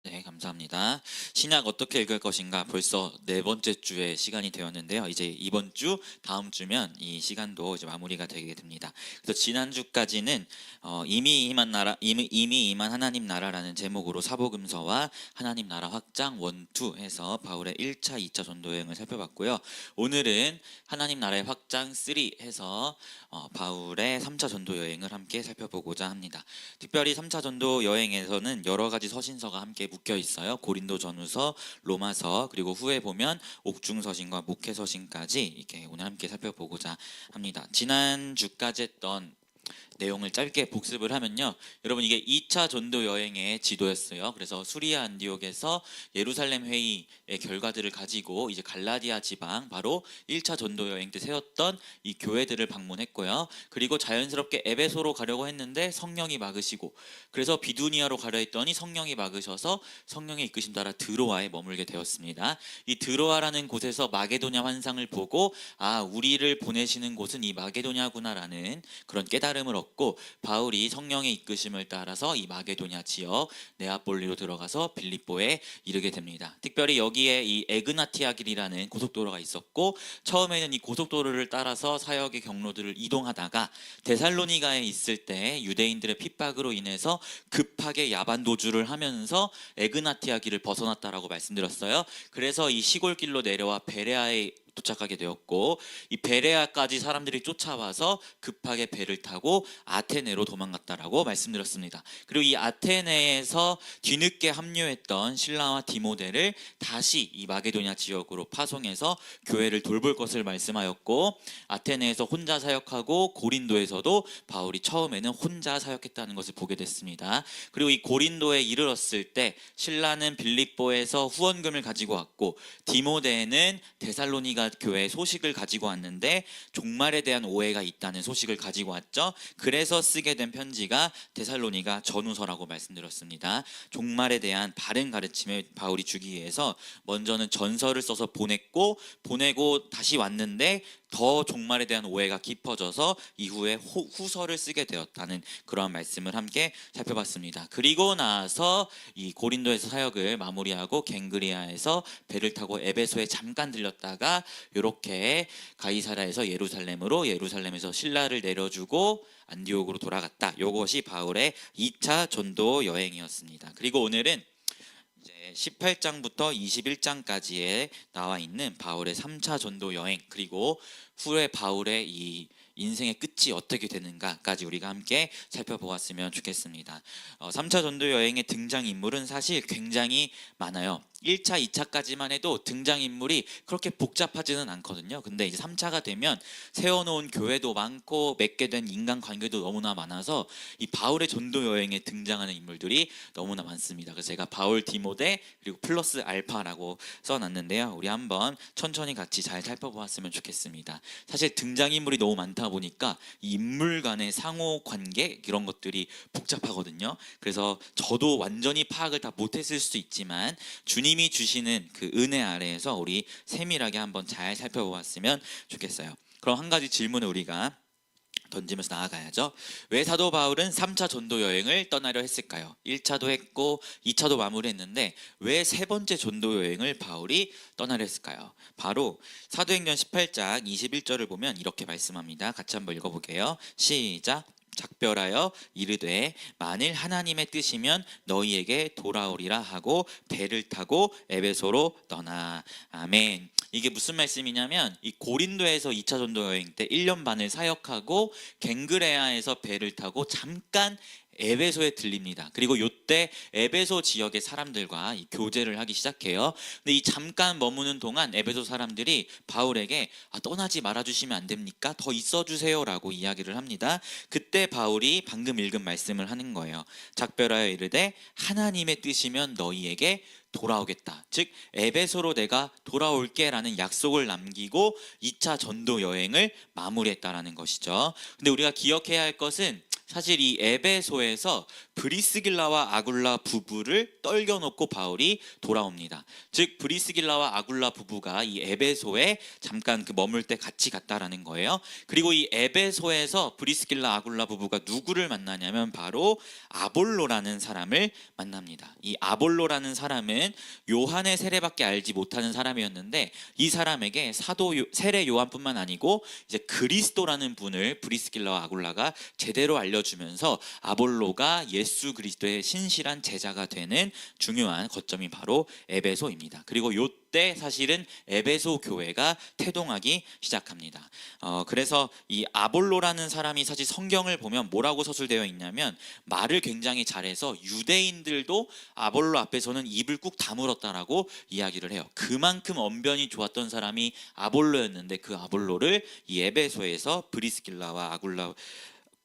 네, 감사합니다. 신약 어떻게 읽을 것인가 벌써 네 번째 주의 시간이 되었는데요. 이제 이번 주, 다음 주면 이 시간도 이제 마무리가 되게 됩니다. 그래서 지난 주까지는 이미 임한 나라, 이미 임한 하나님 나라라는 제목으로 사복음서와 하나님 나라 확장 원투 해서 바울의 1차, 2차 전도 여행을 살펴봤고요. 오늘은 하나님 나라의 확장 3 해서 바울의 3차 전도 여행을 함께 살펴보고자 합니다. 특별히 3차 전도 여행에서는 여러 가지 서신서가 함께 묶여 있어요. 고린도 전후서, 로마서, 그리고 후에 보면 옥중서신과 목회서신까지 이렇게 오늘 함께 살펴보고자 합니다. 지난 주까지 했던 내용을 짧게 복습을 하면요, 여러분 이게 2차 전도 여행의 지도였어요. 그래서 수리아 안디옥에서 예루살렘 회의의 결과들을 가지고 이제 갈라디아 지방, 바로 1차 전도 여행 때 세웠던 이 교회들을 방문했고요. 그리고 자연스럽게 에베소로 가려고 했는데 성령이 막으시고, 그래서 비두니아로 가려 했더니 성령이 막으셔서 성령의 이끄심 따라 드로아에 머물게 되었습니다. 이 드로아라는 곳에서 마게도냐 환상을 보고, 아, 우리를 보내시는 곳은 이 마게도냐구나라는 그런 깨달음을 얻고, 바울이 성령의 이끄심을 따라서 이 마게도냐 지역 네아폴리로 들어가서 빌립보에 이르게 됩니다. 특별히 여기에 이 에그나티아 길이라는 고속도로가 있었고, 처음에는 이 고속도로를 따라서 사역의 경로들을 이동하다가 데살로니가에 있을 때 유대인들의 핍박으로 인해서 급하게 야반 도주를 하면서 에그나티아 길을 벗어났다라고 말씀드렸어요. 그래서 이 시골길로 내려와 베레아에 도착하게 되었고, 이 베레아까지 사람들이 쫓아와서 급하게 배를 타고 아테네로 도망갔다라고 말씀드렸습니다. 그리고 이 아테네에서 뒤늦게 합류했던 실라와 디모데를 다시 이 마게도냐 지역으로 파송해서 교회를 돌볼 것을 말씀하였고, 아테네에서 혼자 사역하고 고린도에서도 바울이 처음에는 혼자 사역했다는 것을 보게 됐습니다. 그리고 이 고린도에 이르렀을 때 실라는 빌립보에서 후원금을 가지고 왔고, 디모데는 데살로니가 교회 소식을 가지고 왔는데 종말에 대한 오해가 있다는 소식을 가지고 왔죠. 그래서 쓰게 된 편지가 데살로니가 전후서라고 말씀드렸습니다. 종말에 대한 바른 가르침을 바울이 주기 위해서 먼저는 전서를 써서 보내고 다시 왔는데 더 종말에 대한 오해가 깊어져서 이후에 후서를 쓰게 되었다는 그러한 말씀을 함께 살펴봤습니다. 그리고 나서 이 고린도에서 사역을 마무리하고 갱그리아에서 배를 타고 에베소에 잠깐 들렸다가 이렇게 가이사라에서 예루살렘으로, 예루살렘에서 신라를 내려주고 안디옥으로 돌아갔다. 이것이 바울의 2차 전도 여행이었습니다. 그리고 오늘은 18장부터 21장까지에 나와 있는 바울의 3차 전도 여행, 그리고 후에 바울의 이 인생의 끝이 어떻게 되는가까지 우리가 함께 살펴보았으면 좋겠습니다. 3차 전도 여행의 등장인물은 사실 굉장히 많아요. 1차, 2차까지만 해도 등장인물이 그렇게 복잡하지는 않거든요. 근데 이제 3차가 되면 세워놓은 교회도 많고 맺게 된 인간관계도 너무나 많아서 이 바울의 전도 여행에 등장하는 인물들이 너무나 많습니다. 그래서 제가 바울, 디모데, 그리고 플러스 알파라고 써놨는데요. 우리 한번 천천히 같이 잘 살펴보았으면 좋겠습니다. 사실 등장인물이 너무 많다 보니까 이 인물 간의 상호관계 이런 것들이 복잡하거든요. 그래서 저도 완전히 파악을 다 못했을 수도 있지만 주님이 주시는 그 은혜 아래에서 우리 세밀하게 한번 잘 살펴보았으면 좋겠어요. 그럼 한 가지 질문을 우리가 던지면서 나아가야죠. 왜 사도 바울은 3차 전도 여행을 떠나려 했을까요? 1차도 했고 2차도 마무리했는데 왜 세 번째 전도 여행을 바울이 떠나려 했을까요? 바로 사도행전 18장 21절을 보면 이렇게 말씀합니다. 같이 한번 읽어볼게요. 시작. 작별하여 이르되 만일 하나님의 뜻이면 너희에게 돌아오리라 하고 배를 타고 에베소로 떠나. 아멘. 이게 무슨 말씀이냐면, 이 고린도에서 2차 전도 여행 때 1년 반을 사역하고 갱그레아에서 배를 타고 잠깐 에베소에 들립니다. 그리고 이때 에베소 지역의 사람들과 이 교제를 하기 시작해요. 근데 이 잠깐 머무는 동안 에베소 사람들이 바울에게 떠나지 말아주시면 안 됩니까? 더 있어주세요 라고 이야기를 합니다. 그때 바울이 방금 읽은 말씀을 하는 거예요. 작별하여 이르되 하나님의 뜻이면 너희에게 돌아오겠다. 즉 에베소로 내가 돌아올게 라는 약속을 남기고 2차 전도 여행을 마무리했다라는 것이죠. 근데 우리가 기억해야 할 것은 사실 이 에베소에서 브리스길라와 아굴라 부부를 떨겨놓고 바울이 돌아옵니다. 즉 브리스길라와 아굴라 부부가 이 에베소에 잠깐 머물 때 같이 갔다라는 거예요. 그리고 이 에베소에서 브리스길라 아굴라 부부가 누구를 만나냐면 바로 아볼로라는 사람을 만납니다. 이 아볼로라는 사람은 요한의 세례밖에 알지 못하는 사람이었는데 이 사람에게 사도 세례 요한뿐만 아니고 이제 그리스도라는 분을 브리스길라와 아굴라가 제대로 알려주면서 아볼로가 예수 그리스도의 신실한 제자가 되는 중요한 거점이 바로 에베소입니다. 그리고 요때 사실은 에베소 교회가 태동하기 시작합니다. 그래서 이 아볼로라는 사람이 사실 성경을 보면 뭐라고 서술되어 있냐면 말을 굉장히 잘해서 유대인들도 아볼로 앞에서는 입을 꾹 다물었다라고 이야기를 해요. 그만큼 언변이 좋았던 사람이 아볼로였는데 그 아볼로를 이 에베소에서 브리스길라와 아굴라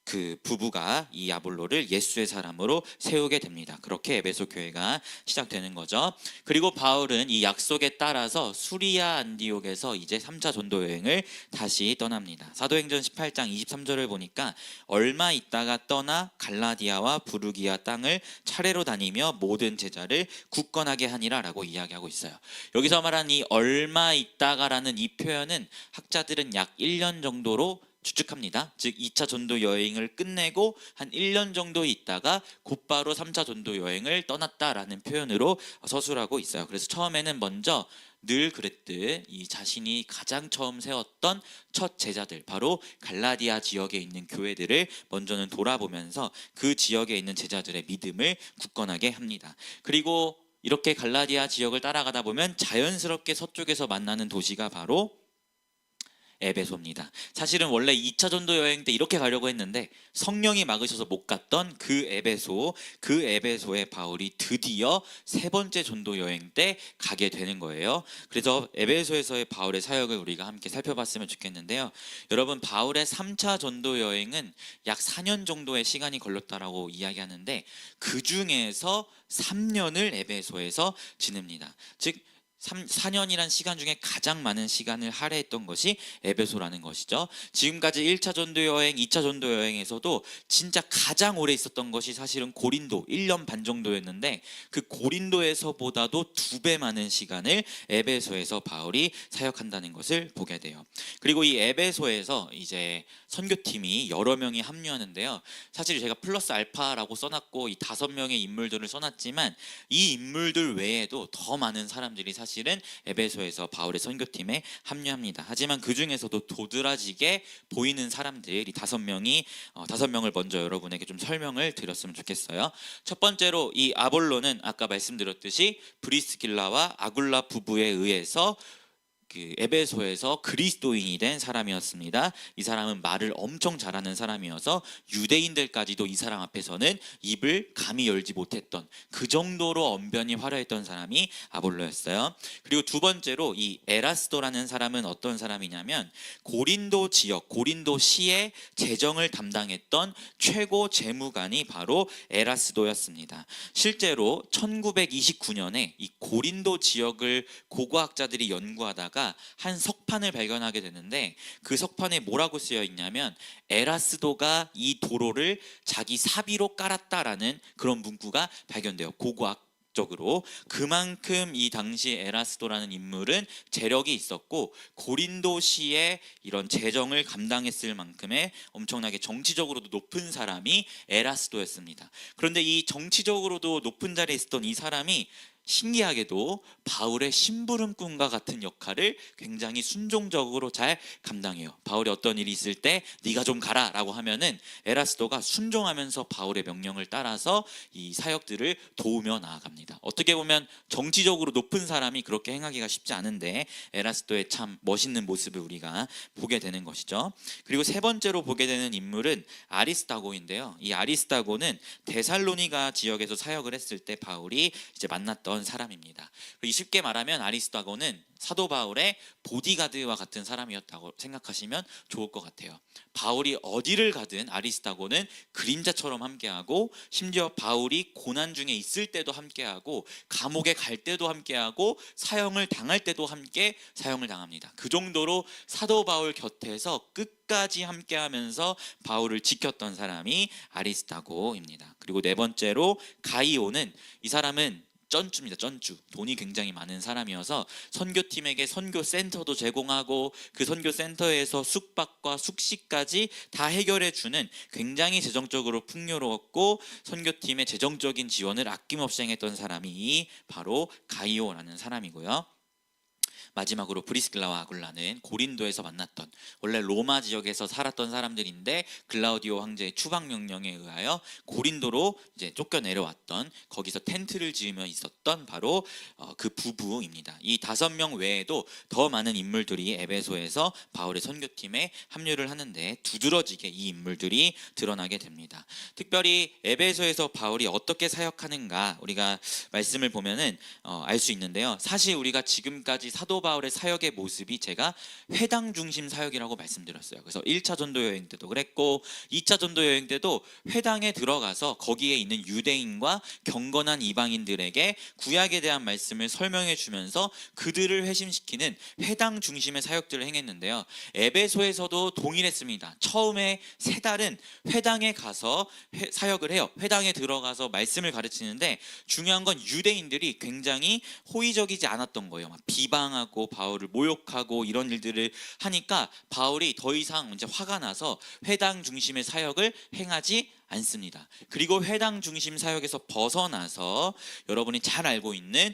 그 부부가 이 아볼로를 예수의 사람으로 세우게 됩니다. 그렇게 에베소 교회가 시작되는 거죠. 그리고 바울은 이 약속에 따라서 수리아 안디옥에서 이제 3차 전도 여행을 다시 떠납니다. 사도행전 18장 23절을 보니까 얼마 있다가 떠나 갈라디아와 부르기아 땅을 차례로 다니며 모든 제자를 굳건하게 하니라라고 이야기하고 있어요. 여기서 말한 이 얼마 있다가라는 이 표현은 학자들은 약 1년 정도로 추측합니다. 즉 2차 전도 여행을 끝내고 한 1년 정도 있다가 곧바로 3차 전도 여행을 떠났다라는 표현으로 서술하고 있어요. 그래서 처음에는 먼저 늘 그랬듯 이 자신이 가장 처음 세웠던 첫 제자들, 바로 갈라디아 지역에 있는 교회들을 먼저는 돌아보면서 그 지역에 있는 제자들의 믿음을 굳건하게 합니다. 그리고 이렇게 갈라디아 지역을 따라가다 보면 자연스럽게 서쪽에서 만나는 도시가 바로 에베소입니다. 사실은 원래 2차 전도 여행 때 이렇게 가려고 했는데 성령이 막으셔서 못 갔던 그 에베소에 바울이 드디어 세 번째 전도 여행 때 가게 되는 거예요. 그래서 에베소에서의 바울의 사역을 우리가 함께 살펴봤으면 좋겠는데요. 여러분, 바울의 3차 전도 여행은 약 4년 정도의 시간이 걸렸다라고 이야기하는데 그 중에서 3년을 에베소에서 지냅니다. 즉 4년이란 시간 중에 가장 많은 시간을 할애했던 것이 에베소라는 것이죠. 지금까지 1차 전도 여행, 2차 전도 여행에서도 진짜 가장 오래 있었던 것이 사실은 고린도 1년 반 정도였는데 그 고린도에서보다도 2배 많은 시간을 에베소에서 바울이 사역한다는 것을 보게 돼요. 그리고 이 에베소에서 이제 선교팀이 여러 명이 합류하는데요. 사실 제가 플러스 알파라고 써놨고 이 5명의 인물들을 써놨지만 이 인물들 외에도 더 많은 사람들이 사실은 에베소에서 바울의 선교팀에 합류합니다. 하지만 그 중에서도 도드라지게 보이는 사람들, 이 5명을 먼저 여러분에게 좀 설명을 드렸으면 좋겠어요. 첫 번째로 이 아볼로는 아까 말씀드렸듯이 브리스길라와 아굴라 부부에 의해서 그 에베소에서 그리스도인이 된 사람이었습니다. 이 사람은 말을 엄청 잘하는 사람이어서 유대인들까지도 이 사람 앞에서는 입을 감히 열지 못했던, 그 정도로 언변이 화려했던 사람이 아볼로였어요. 그리고 두 번째로 이 에라스도라는 사람은 어떤 사람이냐면 고린도 지역, 고린도시의 재정을 담당했던 최고 재무관이 바로 에라스도였습니다. 실제로 1929년에 이 고린도 지역을 고고학자들이 연구하다가 한 석판을 발견하게 되는데 그 석판에 뭐라고 쓰여 있냐면 에라스도가 이 도로를 자기 사비로 깔았다라는 그런 문구가 발견돼요. 고고학적으로. 그만큼 이 당시 에라스도라는 인물은 재력이 있었고 고린도시의 이런 재정을 감당했을 만큼의 엄청나게 정치적으로도 높은 사람이 에라스도였습니다. 그런데 이 정치적으로도 높은 자리에 있었던 이 사람이 신기하게도 바울의 심부름꾼과 같은 역할을 굉장히 순종적으로 잘 감당해요. 바울이 어떤 일이 있을 때 네가 좀 가라 라고 하면은 에라스도가 순종하면서 바울의 명령을 따라서 이 사역들을 도우며 나아갑니다. 어떻게 보면 정치적으로 높은 사람이 그렇게 행하기가 쉽지 않은데 에라스도의 참 멋있는 모습을 우리가 보게 되는 것이죠. 그리고 세 번째로 보게 되는 인물은 아리스다고인데요. 이 아리스다고는 데살로니가 지역에서 사역을 했을 때 바울이 이제 만났던 했던 사람입니다. 쉽게 말하면 아리스토고는 사도 바울의 보디가드와 같은 사람이었다고 생각하시면 좋을 것 같아요. 바울이 어디를 가든 아리스토고는 그림자처럼 함께하고, 심지어 바울이 고난 중에 있을 때도 함께하고, 감옥에 갈 때도 함께하고, 사형을 당할 때도 함께 사형을 당합니다. 그 정도로 사도 바울 곁에서 끝까지 함께하면서 바울을 지켰던 사람이 아리스토고입니다. 그리고 네 번째로 가이오는, 이 사람은 쩐주입니다. 쩐주. 돈이 굉장히 많은 사람이어서 선교팀에게 선교센터도 제공하고, 그 선교센터에서 숙박과 숙식까지 다 해결해주는 굉장히 재정적으로 풍요로웠고, 선교팀의 재정적인 지원을 아낌없이 행했던 사람이 바로 가이오라는 사람이고요. 마지막으로 브리스길라와 아굴라는 고린도에서 만났던, 원래 로마 지역에서 살았던 사람들인데 글라우디오 황제의 추방 명령에 의하여 고린도로 이제 쫓겨 내려왔던, 거기서 텐트를 지으며 있었던 바로 그 부부입니다. 이 5명 외에도 더 많은 인물들이 에베소에서 바울의 선교팀에 합류를 하는데 두드러지게 이 인물들이 드러나게 됩니다. 특별히 에베소에서 바울이 어떻게 사역하는가 우리가 말씀을 보면은 알 수 있는데요. 사실 우리가 지금까지 사도 바울의 사역의 모습이 제가 회당 중심 사역이라고 말씀드렸어요. 그래서 1차 전도 여행 때도 그랬고 2차 전도 여행 때도 회당에 들어가서 거기에 있는 유대인과 경건한 이방인들에게 구약에 대한 말씀을 설명해 주면서 그들을 회심시키는 회당 중심의 사역들을 행했는데요. 에베소에서도 동일했습니다. 처음에 3달은 회당에 가서 사역을 해요. 회당에 들어가서 말씀을 가르치는데 중요한 건 유대인들이 굉장히 호의적이지 않았던 거예요. 막 비방하고 바울을 모욕하고 이런 일들을 하니까 바울이 더 이상 이제 화가 나서 회당 중심의 사역을 행하지 않습니다. 그리고 회당 중심 사역에서 벗어나서 여러분이 잘 알고 있는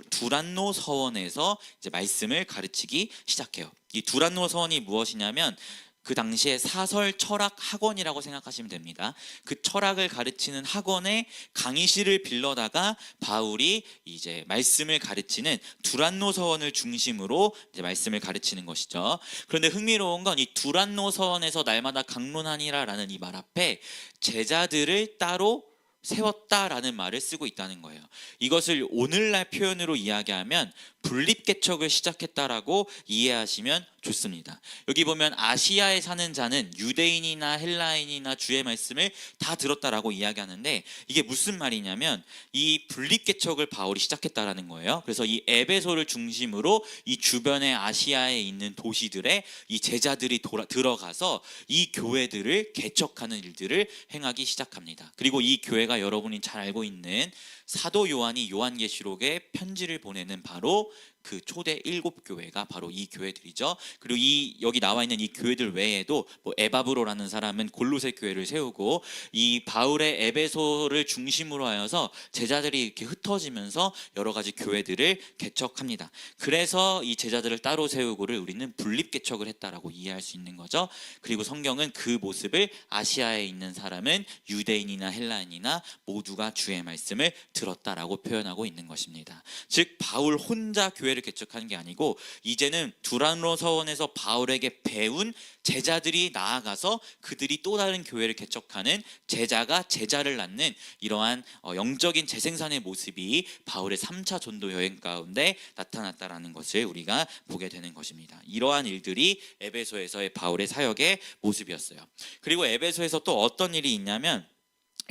두란노 서원에서 이제 말씀을 가르치기 시작해요. 이 두란노 서원이 무엇이냐면 그 당시에 사설 철학 학원이라고 생각하시면 됩니다. 그 철학을 가르치는 학원에 강의실을 빌려다가 바울이 이제 말씀을 가르치는 두란노 서원을 중심으로 이제 말씀을 가르치는 것이죠. 그런데 흥미로운 건 이 두란노 서원에서 날마다 강론하니라라는 이 말 앞에 제자들을 따로 세웠다라는 말을 쓰고 있다는 거예요. 이것을 오늘날 표현으로 이야기하면 분립개척을 시작했다라고 이해하시면 좋습니다. 여기 보면 아시아에 사는 자는 유대인이나 헬라인이나 주의 말씀을 다 들었다라고 이야기하는데 이게 무슨 말이냐면 이 분립개척을 바울이 시작했다라는 거예요. 그래서 이 에베소를 중심으로 이 주변의 아시아에 있는 도시들에 이 제자들이 들어가서 이 교회들을 개척하는 일들을 행하기 시작합니다. 그리고 이 교회가 여러분이 잘 알고 있는 사도 요한이 요한계시록에 편지를 보내는 바로 그 초대 7교회가 바로 이 교회들이죠. 그리고 여기 나와 있는 이 교회들 외에도 뭐 에바브로라는 사람은 골로새 교회를 세우고 이 바울의 에베소를 중심으로 하여서 제자들이 이렇게 흩어지면서 여러 가지 교회들을 개척합니다. 그래서 이 제자들을 따로 세우고를 우리는 분립개척을 했다라고 이해할 수 있는 거죠. 그리고 성경은 그 모습을 아시아에 있는 사람은 유대인이나 헬라인이나 모두가 주의 말씀을 들었다라고 표현하고 있는 것입니다. 즉 바울 혼자 교회를 개척하는 게 아니고 이제는 두란노 서원에서 바울에게 배운 제자들이 나아가서 그들이 또 다른 교회를 개척하는 제자가 제자를 낳는 이러한 영적인 재생산의 모습이 바울의 3차 전도 여행 가운데 나타났다라는 것을 우리가 보게 되는 것입니다. 이러한 일들이 에베소에서의 바울의 사역의 모습이었어요. 그리고 에베소에서 또 어떤 일이 있냐면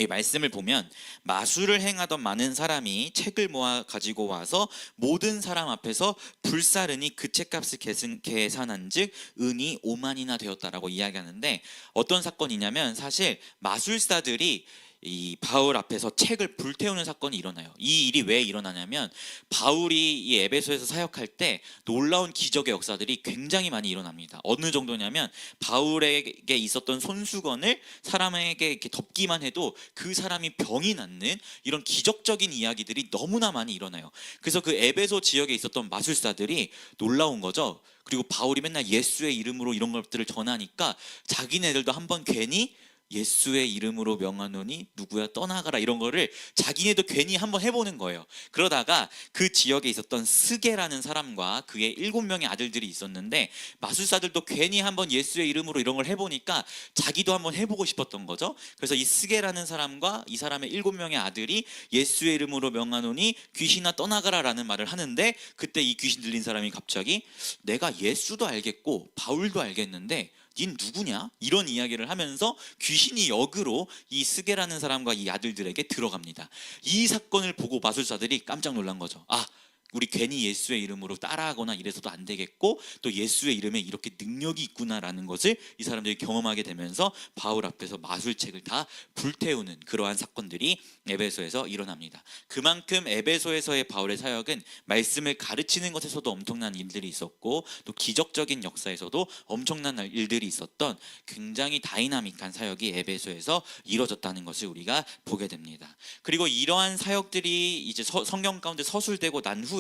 이 말씀을 보면 마술을 행하던 많은 사람이 책을 모아 가지고 와서 모든 사람 앞에서 불사르니 그 책값을 계산한 즉 은이 5만이나 되었다라고 이야기하는데 어떤 사건이냐면 사실 마술사들이 이 바울 앞에서 책을 불태우는 사건이 일어나요. 이 일이 왜 일어나냐면 바울이 이 에베소에서 사역할 때 놀라운 기적의 역사들이 굉장히 많이 일어납니다. 어느 정도냐면 바울에게 있었던 손수건을 사람에게 이렇게 덮기만 해도 그 사람이 병이 낫는 이런 기적적인 이야기들이 너무나 많이 일어나요. 그래서 그 에베소 지역에 있었던 마술사들이 놀라운 거죠. 그리고 바울이 맨날 예수의 이름으로 이런 것들을 전하니까 자기네들도 한번 괜히 예수의 이름으로 명하노니 누구야 떠나가라, 이런 거를 자기네도 괜히 한번 해보는 거예요. 그러다가 그 지역에 있었던 스게라는 사람과 그의 7명의 아들들이 있었는데, 마술사들도 괜히 한번 예수의 이름으로 이런 걸 해보니까 자기도 한번 해보고 싶었던 거죠. 그래서 이 스게라는 사람과 이 사람의 7명의 아들이 예수의 이름으로 명하노니 귀신아 떠나가라 라는 말을 하는데, 그때 이 귀신 들린 사람이 갑자기 내가 예수도 알겠고 바울도 알겠는데 닌 누구냐? 이런 이야기를 하면서 귀신이 역으로 이 스게라는 사람과 이 아들들에게 들어갑니다. 이 사건을 보고 마술사들이 깜짝 놀란 거죠. 아, 우리 괜히 예수의 이름으로 따라하거나 이래서도 안 되겠고, 또 예수의 이름에 이렇게 능력이 있구나라는 것을 이 사람들이 경험하게 되면서 바울 앞에서 마술책을 다 불태우는 그러한 사건들이 에베소에서 일어납니다. 그만큼 에베소에서의 바울의 사역은 말씀을 가르치는 것에서도 엄청난 일들이 있었고, 또 기적적인 역사에서도 엄청난 일들이 있었던 굉장히 다이나믹한 사역이 에베소에서 이루어졌다는 것을 우리가 보게 됩니다. 그리고 이러한 사역들이 이제 성경 가운데 서술되고 난 후에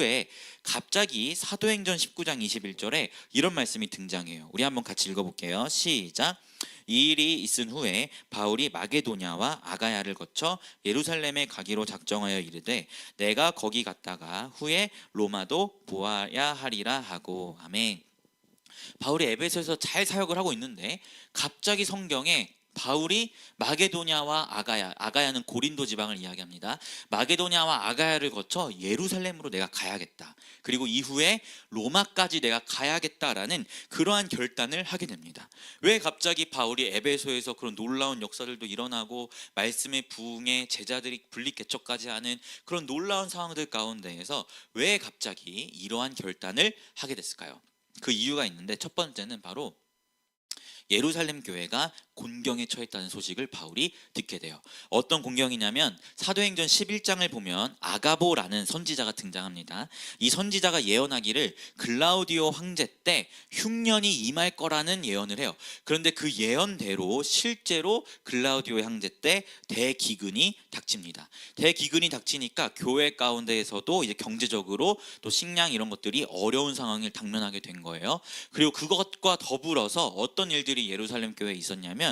갑자기 사도행전 19장 21절에 이런 말씀이 등장해요. 우리 한번 같이 읽어볼게요. 시작. 이 일이 있은 후에 바울이 마게도냐와 아가야를 거쳐 예루살렘에 가기로 작정하여 이르되 내가 거기 갔다가 후에 로마도 보아야 하리라 하고. 아멘. 바울이 에베소에서 잘 사역을 하고 있는데 갑자기 성경에 바울이 마게도냐와 아가야는 고린도 지방을 이야기합니다. 마게도냐와 아가야를 거쳐 예루살렘으로 내가 가야겠다, 그리고 이후에 로마까지 내가 가야겠다라는 그러한 결단을 하게 됩니다. 왜 갑자기 바울이 에베소에서 그런 놀라운 역사들도 일어나고 말씀의 부흥에 제자들이 분리개척까지 하는 그런 놀라운 상황들 가운데에서 왜 갑자기 이러한 결단을 하게 됐을까요? 그 이유가 있는데, 첫 번째는 바로 예루살렘 교회가 곤경에 처했다는 소식을 바울이 듣게 돼요. 어떤 곤경이냐면 사도행전 11장을 보면 아가보라는 선지자가 등장합니다. 이 선지자가 예언하기를 글라우디오 황제 때 흉년이 임할 거라는 예언을 해요. 그런데 그 예언대로 실제로 글라우디오 황제 때 대기근이 닥칩니다. 대기근이 닥치니까 교회 가운데에서도 이제 경제적으로 또 식량 이런 것들이 어려운 상황을 당면하게 된 거예요. 그리고 그것과 더불어서 어떤 일들이 예루살렘 교회에 있었냐면,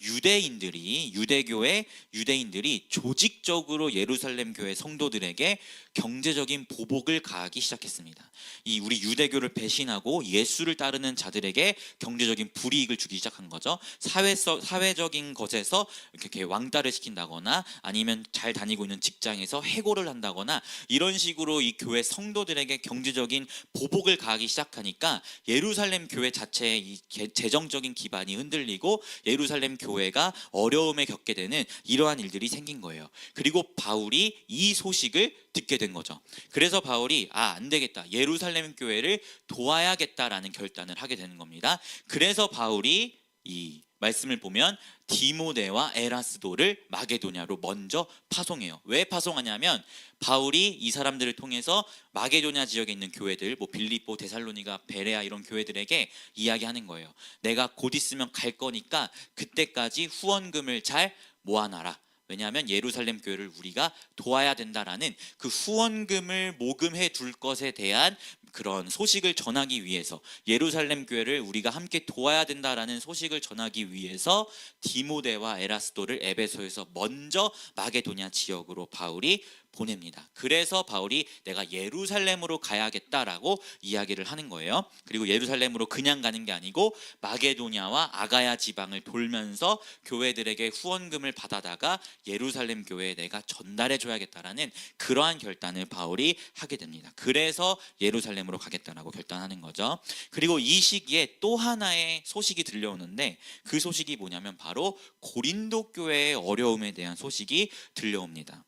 유대인들이 조직적으로 예루살렘 교회 성도들에게 경제적인 보복을 가하기 시작했습니다. 이 우리 유대교를 배신하고 예수를 따르는 자들에게 경제적인 불이익을 주기 시작한 거죠. 사회적인 것에서 이렇게 왕따를 시킨다거나 아니면 잘 다니고 있는 직장에서 해고를 한다거나 이런 식으로 이 교회 성도들에게 경제적인 보복을 가하기 시작하니까 예루살렘 교회 자체의 이 재정적인 기반이 흔들리고 예루살렘 교회가 어려움에 겪게 되는 이러한 일들이 생긴 거예요. 그리고 바울이 이 소식을 듣게 된 거죠. 그래서 바울이 안 되겠다, 예루살렘 교회를 도와야겠다라는 결단을 하게 되는 겁니다. 그래서 바울이 이 말씀을 보면 디모데와 에라스도를 마게도냐로 먼저 파송해요. 왜 파송하냐면 바울이 이 사람들을 통해서 마게도냐 지역에 있는 교회들, 뭐 빌립보, 데살로니가, 베레아 이런 교회들에게 이야기하는 거예요. 내가 곧 있으면 갈 거니까 그때까지 후원금을 잘 모아놔라. 왜냐하면 예루살렘 교회를 우리가 도와야 된다라는 그 후원금을 모금해 둘 것에 대한 그런 소식을 전하기 위해서, 예루살렘 교회를 우리가 함께 도와야 된다라는 소식을 전하기 위해서 디모데와 에라스도를 에베소에서 먼저 마게도냐 지역으로 바울이 보냅니다. 그래서 바울이 내가 예루살렘으로 가야겠다라고 이야기를 하는 거예요. 그리고 예루살렘으로 그냥 가는 게 아니고 마게도냐와 아가야 지방을 돌면서 교회들에게 후원금을 받아다가 예루살렘 교회에 내가 전달해 줘야겠다라는 그러한 결단을 바울이 하게 됩니다. 그래서 예루살렘으로 가겠다라고 결단하는 거죠. 그리고 이 시기에 또 하나의 소식이 들려오는데, 그 소식이 뭐냐면 바로 고린도 교회의 어려움에 대한 소식이 들려옵니다.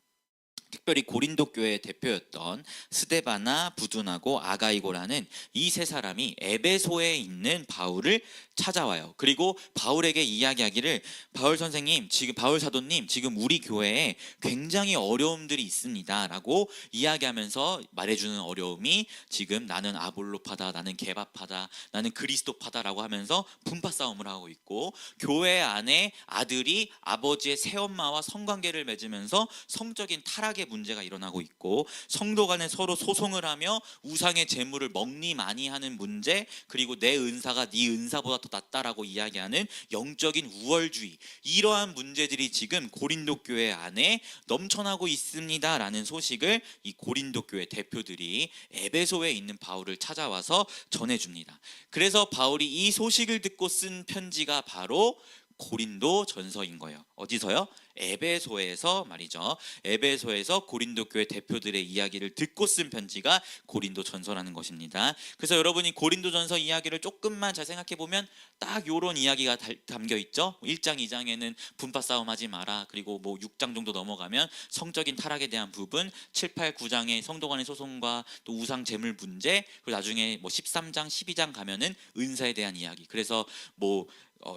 특별히 고린도 교회의 대표였던 스데바나, 부두나고, 아가이고라는 이 세 사람이 에베소에 있는 바울을 찾아와요. 그리고 바울에게 이야기하기를, 바울 선생님, 지금 바울 사도님, 지금 우리 교회에 굉장히 어려움들이 있습니다라고 이야기하면서 말해주는 어려움이, 지금 나는 아볼로파다, 나는 게바파다, 나는 그리스도파다라고 하면서 분파 싸움을 하고 있고, 교회 안에 아들이 아버지의 새엄마와 성관계를 맺으면서 성적인 타락에 타락의 문제가 일어나고 있고, 성도 간에 서로 소송을 하며 우상의 제물을 먹니마니하는 문제, 그리고 내 은사가 네 은사보다 더 낫다라고 이야기하는 영적인 우월주의, 이러한 문제들이 지금 고린도 교회 안에 넘쳐나고 있습니다라는 소식을 이 고린도 교회 대표들이 에베소에 있는 바울을 찾아와서 전해줍니다. 그래서 바울이 이 소식을 듣고 쓴 편지가 바로 고린도 전서인 거예요. 어디서요? 에베소에서 말이죠. 에베소에서 고린도 교회 대표들의 이야기를 듣고 쓴 편지가 고린도 전서라는 것입니다. 그래서 여러분이 고린도 전서 이야기를 조금만 잘 생각해 보면 딱 요런 이야기가 담겨 있죠. 1장 2장에는 분파 싸움 하지 마라. 그리고 뭐 6장 정도 넘어가면 성적인 타락에 대한 부분, 7, 8, 9장의 성도 간의 소송과 또 우상 제물 문제, 그리고 나중에 뭐 13장, 12장 가면은 은사에 대한 이야기. 그래서 뭐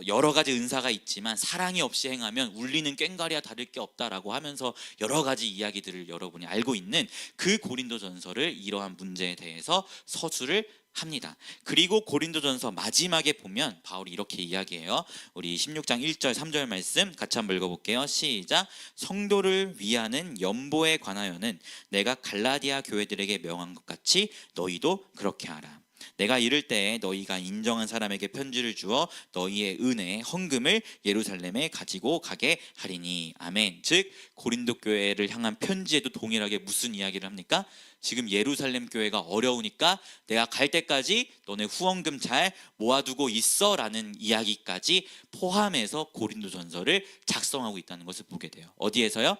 여러 가지 은사가 있지만 사랑이 없이 행하면 울리는 꽹과리와 다를 게 없다라고 하면서 여러 가지 이야기들을 여러분이 알고 있는 그 고린도전서를 이러한 문제에 대해서 서술을 합니다. 그리고 고린도전서 마지막에 보면 바울이 이렇게 이야기해요. 우리 16장 1절 3절 말씀 같이 한번 읽어볼게요. 시작. 성도를 위하는 연보에 관하여는 내가 갈라디아 교회들에게 명한 것 같이 너희도 그렇게 하라. 내가 이를 때에 너희가 인정한 사람에게 편지를 주어 너희의 은혜 헌금을 예루살렘에 가지고 가게 하리니. 아멘. 즉 고린도 교회를 향한 편지에도 동일하게 무슨 이야기를 합니까? 지금 예루살렘 교회가 어려우니까 내가 갈 때까지 너네 후원금 잘 모아두고 있어 라는 이야기까지 포함해서 고린도 전서를 작성하고 있다는 것을 보게 돼요. 어디에서요?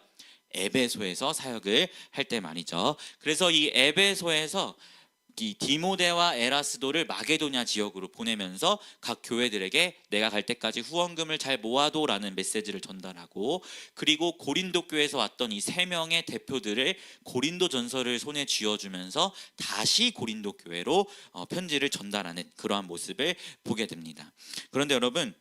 에베소에서 사역을 할 때 말이죠. 그래서 이 에베소에서 이 디모데와 에라스도를 마게도냐 지역으로 보내면서 각 교회들에게 내가 갈 때까지 후원금을 잘 모아둬라는 메시지를 전달하고, 그리고 고린도 교회에서 왔던 이 3명의 대표들을 고린도 전서를 손에 쥐어주면서 다시 고린도 교회로 편지를 전달하는 그러한 모습을 보게 됩니다. 그런데 여러분,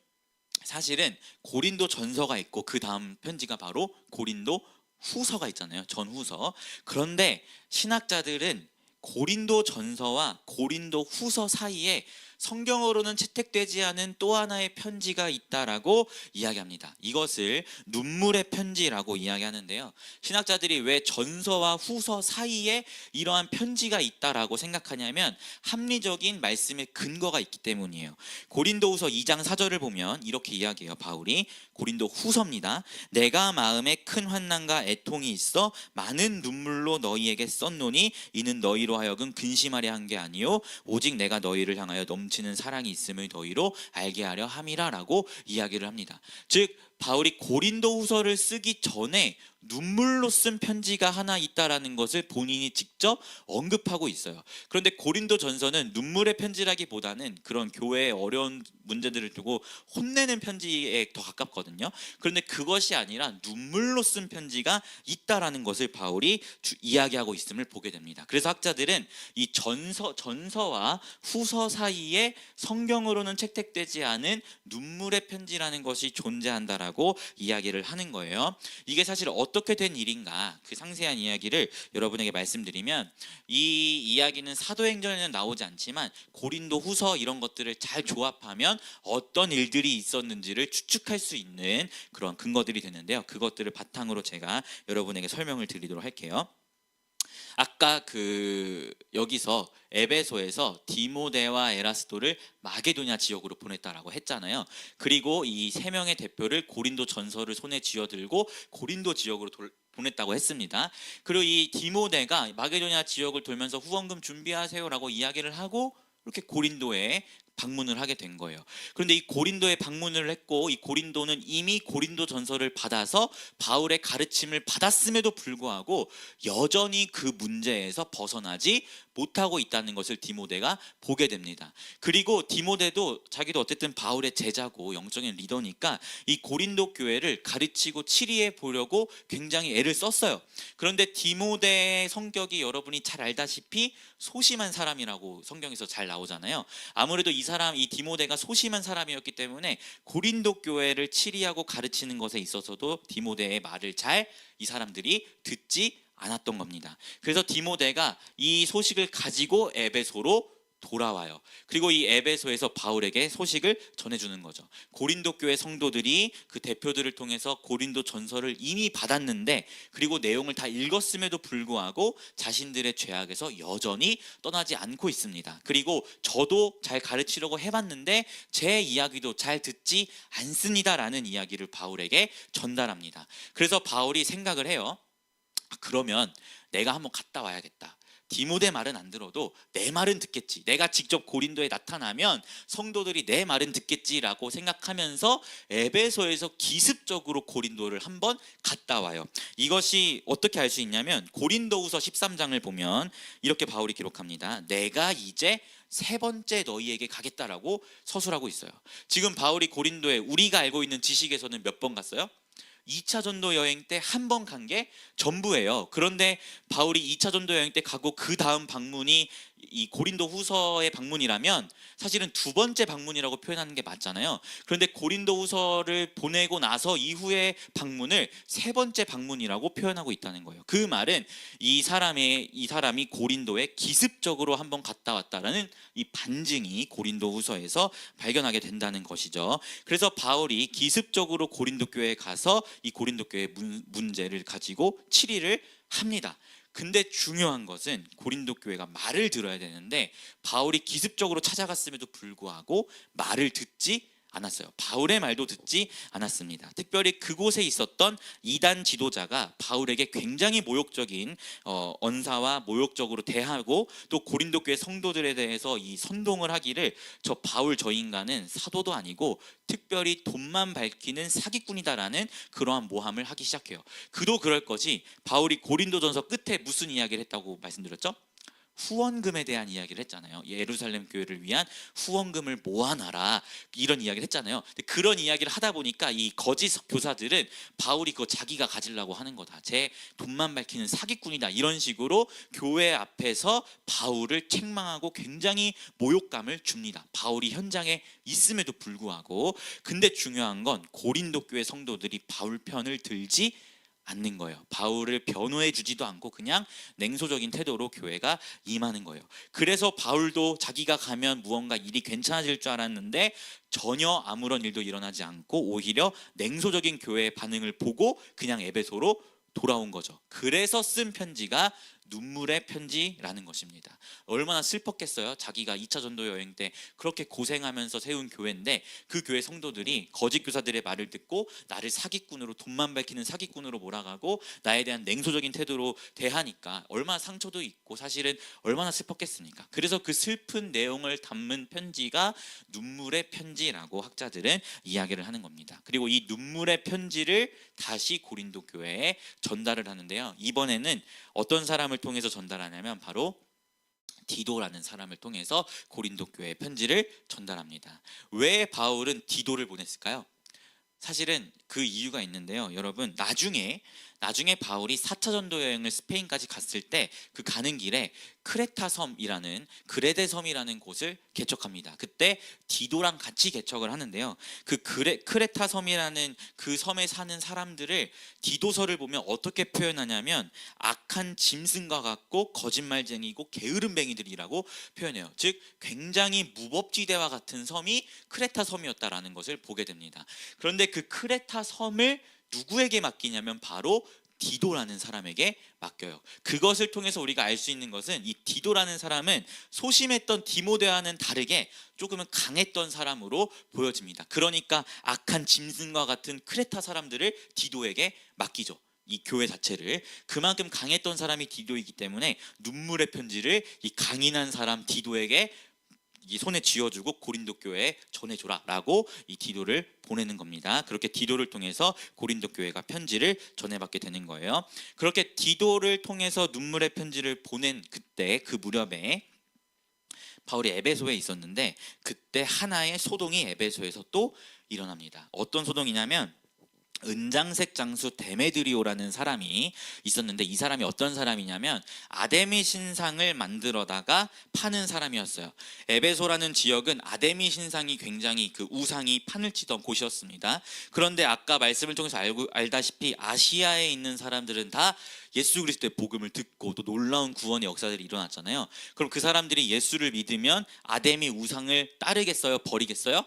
사실은 고린도 전서가 있고 그 다음 편지가 바로 고린도 후서가 있잖아요. 전후서. 그런데 신학자들은 고린도 전서와 고린도 후서 사이에 성경으로는 채택되지 않은 또 하나의 편지가 있다라고 이야기합니다. 이것을 눈물의 편지라고 이야기하는데요. 신학자들이 왜 전서와 후서 사이에 이러한 편지가 있다라고 생각하냐면 합리적인 말씀의 근거가 있기 때문이에요. 고린도후서 2장 4절을 보면 이렇게 이야기해요. 바울이 고린도 후서입니다. 내가 마음에 큰 환난과 애통이 있어 많은 눈물로 너희에게 썼노니 이는 너희로 하여금 근심하려 한 게 아니요 오직 내가 너희를 향하여 넘치는 사랑이 있음을 너희로 알게 하려 함이라라고 이야기를 합니다. 즉 바울이 고린도 후서를 쓰기 전에 눈물로 쓴 편지가 하나 있다라는 것을 본인이 직접 언급하고 있어요. 그런데 고린도 전서는 눈물의 편지라기보다는 그런 교회의 어려운 문제들을 두고 혼내는 편지에 더 가깝거든요. 그런데 그것이 아니라 눈물로 쓴 편지가 있다라는 것을 바울이 이야기하고 있음을 보게 됩니다. 그래서 학자들은 이 전서와 후서 사이에 성경으로는 채택되지 않은 눈물의 편지라는 것이 존재한다라고 이야기를 하는 거예요. 이게 사실 어떻게 된 일인가, 그 상세한 이야기를 여러분에게 말씀드리면, 이 이야기는 사도행전에는 나오지 않지만 고린도 후서 이런 것들을 잘 조합하면 어떤 일들이 있었는지를 추측할 수 있는 그런 근거들이 되는데요. 그것들을 바탕으로 제가 여러분에게 설명을 드리도록 할게요. 아까 여기서 에베소에서 디모데와 에라스도를 마게도냐 지역으로 보냈다라고 했잖아요. 그리고 이 3명의 대표를 고린도 전서를 손에 쥐어들고 고린도 지역으로 보냈다고 했습니다. 그리고 이 디모데가 마게도냐 지역을 돌면서 후원금 준비하세요라고 이야기를 하고 이렇게 고린도에 방문을 하게 된 거예요. 그런데 이 고린도에 방문을 했고, 이 고린도는 이미 고린도 전서를 받아서 바울의 가르침을 받았음에도 불구하고 여전히 그 문제에서 벗어나지 못하고 있다는 것을 디모데가 보게 됩니다. 그리고 디모데도 자기도 어쨌든 바울의 제자고 영적인 리더니까 이 고린도 교회를 가르치고 치리해 보려고 굉장히 애를 썼어요. 그런데 디모데의 성격이 여러분이 잘 알다시피 소심한 사람이라고 성경에서 잘 나오잖아요. 아무래도 이 디모데가 소심한 사람이었기 때문에 고린도 교회를 치리하고 가르치는 것에 있어서도 디모데의 말을 잘 이 사람들이 듣지 않았던 겁니다. 그래서 디모데가 이 소식을 가지고 에베소로 돌아와요. 그리고 이 에베소에서 바울에게 소식을 전해주는 거죠. 고린도 교회 성도들이 그 대표들을 통해서 고린도 전서를 이미 받았는데, 그리고 내용을 다 읽었음에도 불구하고 자신들의 죄악에서 여전히 떠나지 않고 있습니다. 그리고 저도 잘 가르치려고 해봤는데 제 이야기도 잘 듣지 않습니다라는 이야기를 바울에게 전달합니다. 그래서 바울이 생각을 해요. 그러면 내가 한번 갔다 와야겠다. 디모데 말은 안 들어도 내 말은 듣겠지. 내가 직접 고린도에 나타나면 성도들이 내 말은 듣겠지라고 생각하면서 에베소에서 기습적으로 고린도를 한번 갔다 와요. 이것이 어떻게 알 수 있냐면 고린도후서 13장을 보면 이렇게 바울이 기록합니다. 내가 이제 세 번째 너희에게 가겠다라고 서술하고 있어요. 지금 바울이 고린도에 우리가 알고 있는 지식에서는 몇 번 갔어요? 2차 전도 여행 때 한 번 간 게 전부예요. 그런데 바울이 2차 전도 여행 때 가고 그 다음 방문이 이 고린도 후서의 방문이라면 사실은 두 번째 방문이라고 표현하는 게 맞잖아요. 그런데 고린도 후서를 보내고 나서 이후의 방문을 세 번째 방문이라고 표현하고 있다는 거예요. 그 말은 이 사람이 고린도에 기습적으로 한번 갔다 왔다라는 이 반증이 고린도 후서에서 발견하게 된다는 것이죠. 그래서 바울이 기습적으로 고린도 교회에 가서 이 고린도 교회의 문제를 가지고 치리를 합니다. 근데 중요한 것은 고린도 교회가 말을 들어야 되는데 바울이 기습적으로 찾아갔음에도 불구하고 말을 듣지 않았어요. 바울의 말도 듣지 않았습니다. 특별히 그곳에 있었던 이단 지도자가 바울에게 굉장히 모욕적인 언사와 모욕적으로 대하고 또 고린도 교회 성도들에 대해서 이 선동을 하기를 저 인간은 사도도 아니고 특별히 돈만 밝히는 사기꾼이다라는 그러한 모함을 하기 시작해요. 그도 그럴 것이 바울이 고린도전서 끝에 무슨 이야기를 했다고 말씀드렸죠? 후원금에 대한 이야기를 했잖아요. 예루살렘 교회를 위한 후원금을 모아놔라 이런 이야기를 했잖아요. 그런 이야기를 하다 보니까 이 거짓 교사들은 바울이 그거 자기가 가지려고 하는 거다, 제 돈만 밝히는 사기꾼이다, 이런 식으로 교회 앞에서 바울을 책망하고 굉장히 모욕감을 줍니다. 바울이 현장에 있음에도 불구하고. 근데 중요한 건 고린도 교회 성도들이 바울 편을 들지 않는 거예요. 바울을 변호해 주지도 않고 그냥 냉소적인 태도로 교회가 임하는 거예요. 그래서 바울도 자기가 가면 무언가 일이 괜찮아질 줄 알았는데 전혀 아무런 일도 일어나지 않고 오히려 냉소적인 교회의 반응을 보고 그냥 에베소로 돌아온 거죠. 그래서 쓴 편지가 눈물의 편지라는 것입니다. 얼마나 슬펐겠어요. 자기가 2차 전도 여행 때 그렇게 고생하면서 세운 교회인데 그 교회 성도들이 거짓 교사들의 말을 듣고 나를 사기꾼으로, 돈만 밝히는 사기꾼으로 몰아가고 나에 대한 냉소적인 태도로 대하니까 얼마나 상처도 있고 사실은 얼마나 슬펐겠습니까? 그래서 그 슬픈 내용을 담은 편지가 눈물의 편지라고 학자들은 이야기를 하는 겁니다. 그리고 이 눈물의 편지를 다시 고린도 교회에 전달을 하는데요. 이번에는 어떤 사람을 통해서 전달하냐면 바로 디도라는 사람을 통해서 고린도 교회에 편지를 전달합니다. 왜 바울은 디도를 보냈을까요? 사실은 그 이유가 있는데요. 여러분, 나중에 바울이 4차 전도 여행을 스페인까지 갔을 때 그 가는 길에 크레타 섬이라는 그레데 섬이라는 곳을 개척합니다. 그때 디도랑 같이 개척을 하는데요. 그 크레타 섬이라는 그 섬에 사는 사람들을 디도서를 보면 어떻게 표현하냐면 악한 짐승과 같고 거짓말쟁이고 게으름뱅이들이라고 표현해요. 즉 굉장히 무법지대와 같은 섬이 크레타 섬이었다라는 것을 보게 됩니다. 그런데 그 크레타 섬을 누구에게 맡기냐면 바로 디도라는 사람에게 맡겨요. 그것을 통해서 우리가 알 수 있는 것은 이 디도라는 사람은 소심했던 디모데와는 다르게 조금은 강했던 사람으로 보여집니다. 그러니까 악한 짐승과 같은 크레타 사람들을 디도에게 맡기죠. 이 교회 자체를. 그만큼 강했던 사람이 디도이기 때문에 눈물의 편지를 이 강인한 사람 디도에게 이 손에 쥐어주고 고린도 교회에 전해줘라 라고 이 디도를 보내는 겁니다. 그렇게 디도를 통해서 고린도 교회가 편지를 전해받게 되는 거예요. 그렇게 디도를 통해서 눈물의 편지를 보낸 그때 그 무렵에 바울이 에베소에 있었는데 그때 하나의 소동이 에베소에서 또 일어납니다. 어떤 소동이냐면 은장색 장수 데메드리오라는 사람이 있었는데, 이 사람이 어떤 사람이냐면 아데미 신상을 만들어다가 파는 사람이었어요. 에베소라는 지역은 아데미 신상이 굉장히 그 우상이 판을 치던 곳이었습니다. 그런데 아까 말씀을 통해서 알다시피 아시아에 있는 사람들은 다 예수 그리스도의 복음을 듣고 또 놀라운 구원의 역사들이 일어났잖아요. 그럼 그 사람들이 예수를 믿으면 아데미 우상을 따르겠어요? 버리겠어요?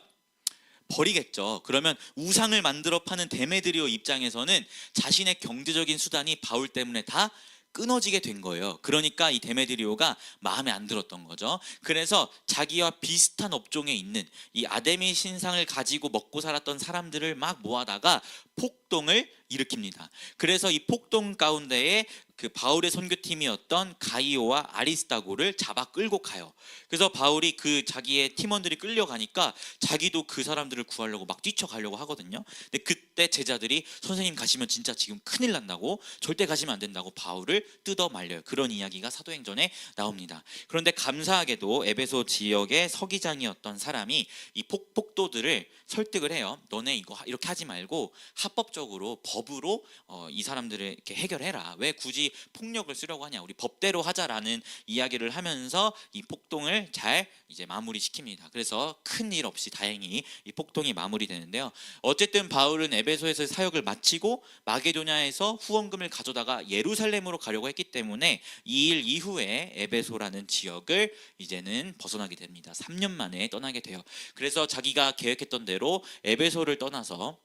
버리겠죠. 그러면 우상을 만들어 파는 데메드리오 입장에서는 자신의 경제적인 수단이 바울 때문에 다 끊어지게 된 거예요. 그러니까 이 데메드리오가 마음에 안 들었던 거죠. 그래서 자기와 비슷한 업종에 있는 이 아데미 신상을 가지고 먹고 살았던 사람들을 막 모아다가 폭동을 일으킵니다. 그래서 이 폭동 가운데에 그 바울의 선교팀이었던 가이오와 아리스다고를 잡아 끌고 가요. 그래서 바울이 그 자기의 팀원들이 끌려가니까 자기도 그 사람들을 구하려고 막 뛰쳐가려고 하거든요. 근데 그때 제자들이 선생님 가시면 진짜 지금 큰일 난다고, 절대 가시면 안 된다고 바울을 뜯어 말려요. 그런 이야기가 사도행전에 나옵니다. 그런데 감사하게도 에베소 지역의 서기장이었던 사람이 이 폭도들을 설득을 해요. 너네 이거 이렇게 하지 말고 합법적으로 법으로 이 사람들을 이렇게 해결해라. 왜 굳이 폭력을 쓰려고 하냐? 우리 법대로 하자라는 이야기를 하면서 이 폭동을 잘 이제 마무리시킵니다. 그래서 큰 일 없이 다행히 이 폭동이 마무리되는데요. 어쨌든 바울은 에베소에서 사역을 마치고 마게도냐에서 후원금을 가져다가 예루살렘으로 가려고 했기 때문에 이 일 이후에 에베소라는 지역을 이제는 벗어나게 됩니다. 3년 만에 떠나게 돼요. 그래서 자기가 계획했던 대로 에베소를 떠나서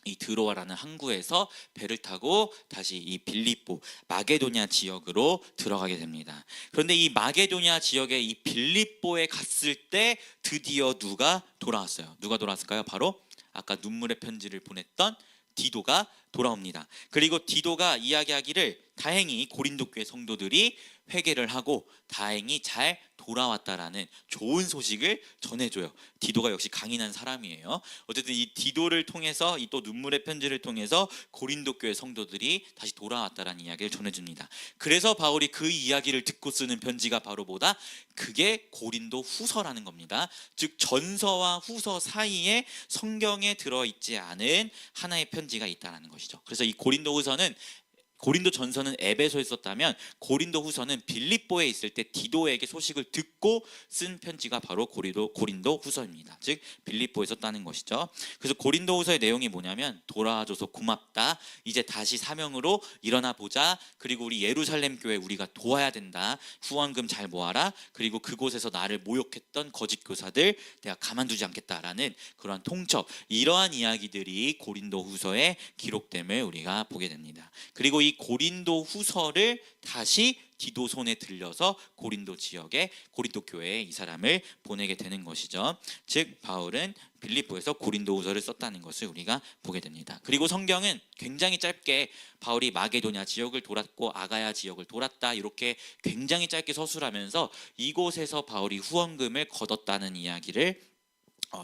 이 드로아라는 항구에서 배를 타고 다시 이 빌립보 마게도냐 지역으로 들어가게 됩니다. 그런데 이 마게도냐 지역의 이 빌립보에 갔을 때 드디어 누가 돌아왔어요? 누가 돌아왔을까요? 바로 아까 눈물의 편지를 보냈던 디도가 돌아옵니다. 그리고 디도가 이야기하기를 다행히 고린도 교회 성도들이 회개를 하고 다행히 잘 돌아왔다라는 좋은 소식을 전해줘요. 디도가 역시 강인한 사람이에요. 어쨌든 이 디도를 통해서 이 또 눈물의 편지를 통해서 고린도 교회 성도들이 다시 돌아왔다라는 이야기를 전해줍니다. 그래서 바울이 그 이야기를 듣고 쓰는 편지가 바로 뭐다? 그게 고린도 후서라는 겁니다. 즉 전서와 후서 사이에 성경에 들어있지 않은 하나의 편지가 있다는 것이죠. 그래서 이 고린도 전서는 에베소에 썼다면 고린도 후서는 빌립보에 있을 때 디도에게 소식을 듣고 쓴 편지가 바로 고린도 후서입니다. 즉 빌립보에 썼다는 것이죠. 그래서 고린도 후서의 내용이 뭐냐면 돌아와줘서 고맙다. 이제 다시 사명으로 일어나 보자. 그리고 우리 예루살렘 교회 우리가 도와야 된다. 후원금 잘 모아라. 그리고 그곳에서 나를 모욕했던 거짓 교사들 내가 가만두지 않겠다라는 그러한 통첩, 이러한 이야기들이 고린도 후서에 기록됨을 우리가 보게 됩니다. 그리고 이 고린도 후서를 다시 디도 손에 들려서 고린도 지역에 고린도 교회에 이 사람을 보내게 되는 것이죠. 즉 바울은 빌립보에서 고린도 후서를 썼다는 것을 우리가 보게 됩니다. 그리고 성경은 굉장히 짧게 바울이 마게도냐 지역을 돌았고 아가야 지역을 돌았다 이렇게 굉장히 짧게 서술하면서 이곳에서 바울이 후원금을 거뒀다는 이야기를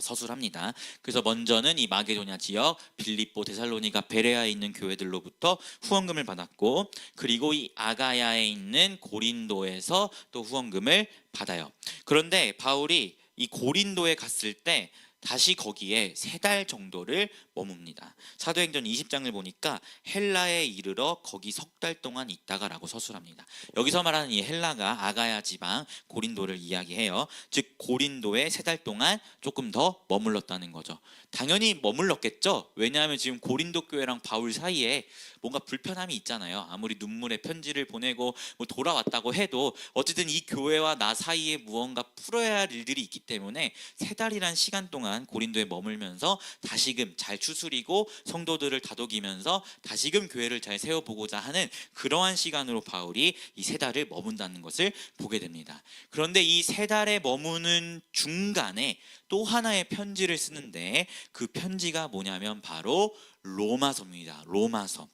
서술합니다. 그래서 먼저는 이 마게도냐 지역 빌립보, 데살로니가, 베레아에 있는 교회들로부터 후원금을 받았고, 그리고 이 아가야에 있는 고린도에서 또 후원금을 받아요. 그런데 바울이 이 고린도에 갔을 때 다시 거기에 3달 정도를 머뭅니다. 사도행전 20장을 보니까 헬라에 이르러 거기 3달 동안 있다가라고 서술합니다. 여기서 말하는 이 헬라가 아가야 지방 고린도를 이야기해요. 즉 고린도에 3달 동안 조금 더 머물렀다는 거죠. 당연히 머물렀겠죠. 왜냐하면 지금 고린도 교회랑 바울 사이에 뭔가 불편함이 있잖아요. 아무리 눈물의 편지를 보내고 뭐 돌아왔다고 해도 어쨌든 이 교회와 나 사이에 무언가 풀어야 할 일들이 있기 때문에 3달이란 시간 동안 고린도에 머물면서 다시금 잘 추스리고 성도들을 다독이면서 다시금 교회를 잘 세워보고자 하는 그러한 시간으로 바울이 이 3달을 머문다는 것을 보게 됩니다. 그런데 이 3달에 머무는 중간에 또 하나의 편지를 쓰는데 그 편지가 뭐냐면 바로 로마서입니다. 로마서.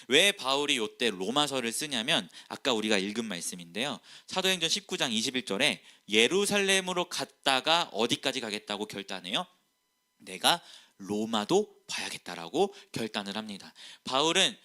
왜 바울이 이때 로마서를 쓰냐면 아까 우리가 읽은 말씀인데요. 사도행전 19장 21절에 예루살렘으로 갔다가 어디까지 가겠다고 결단해요? 내가 로마도 봐야겠다라고 결단을 합니다. 바울은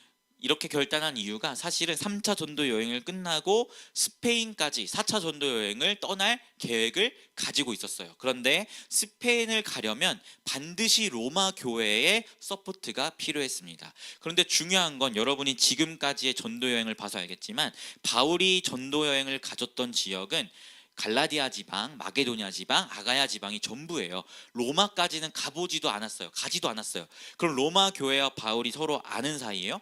이렇게 결단한 이유가 사실은 3차 전도 여행을 끝나고 스페인까지 4차 전도 여행을 떠날 계획을 가지고 있었어요. 그런데 스페인을 가려면 반드시 로마 교회의 서포트가 필요했습니다. 그런데 중요한 건 여러분이 지금까지의 전도 여행을 봐서 알겠지만 바울이 전도 여행을 가졌던 지역은 갈라디아 지방, 마게도냐 지방, 아가야 지방이 전부예요. 로마까지는 가지도 않았어요. 그럼 로마 교회와 바울이 서로 아는 사이예요?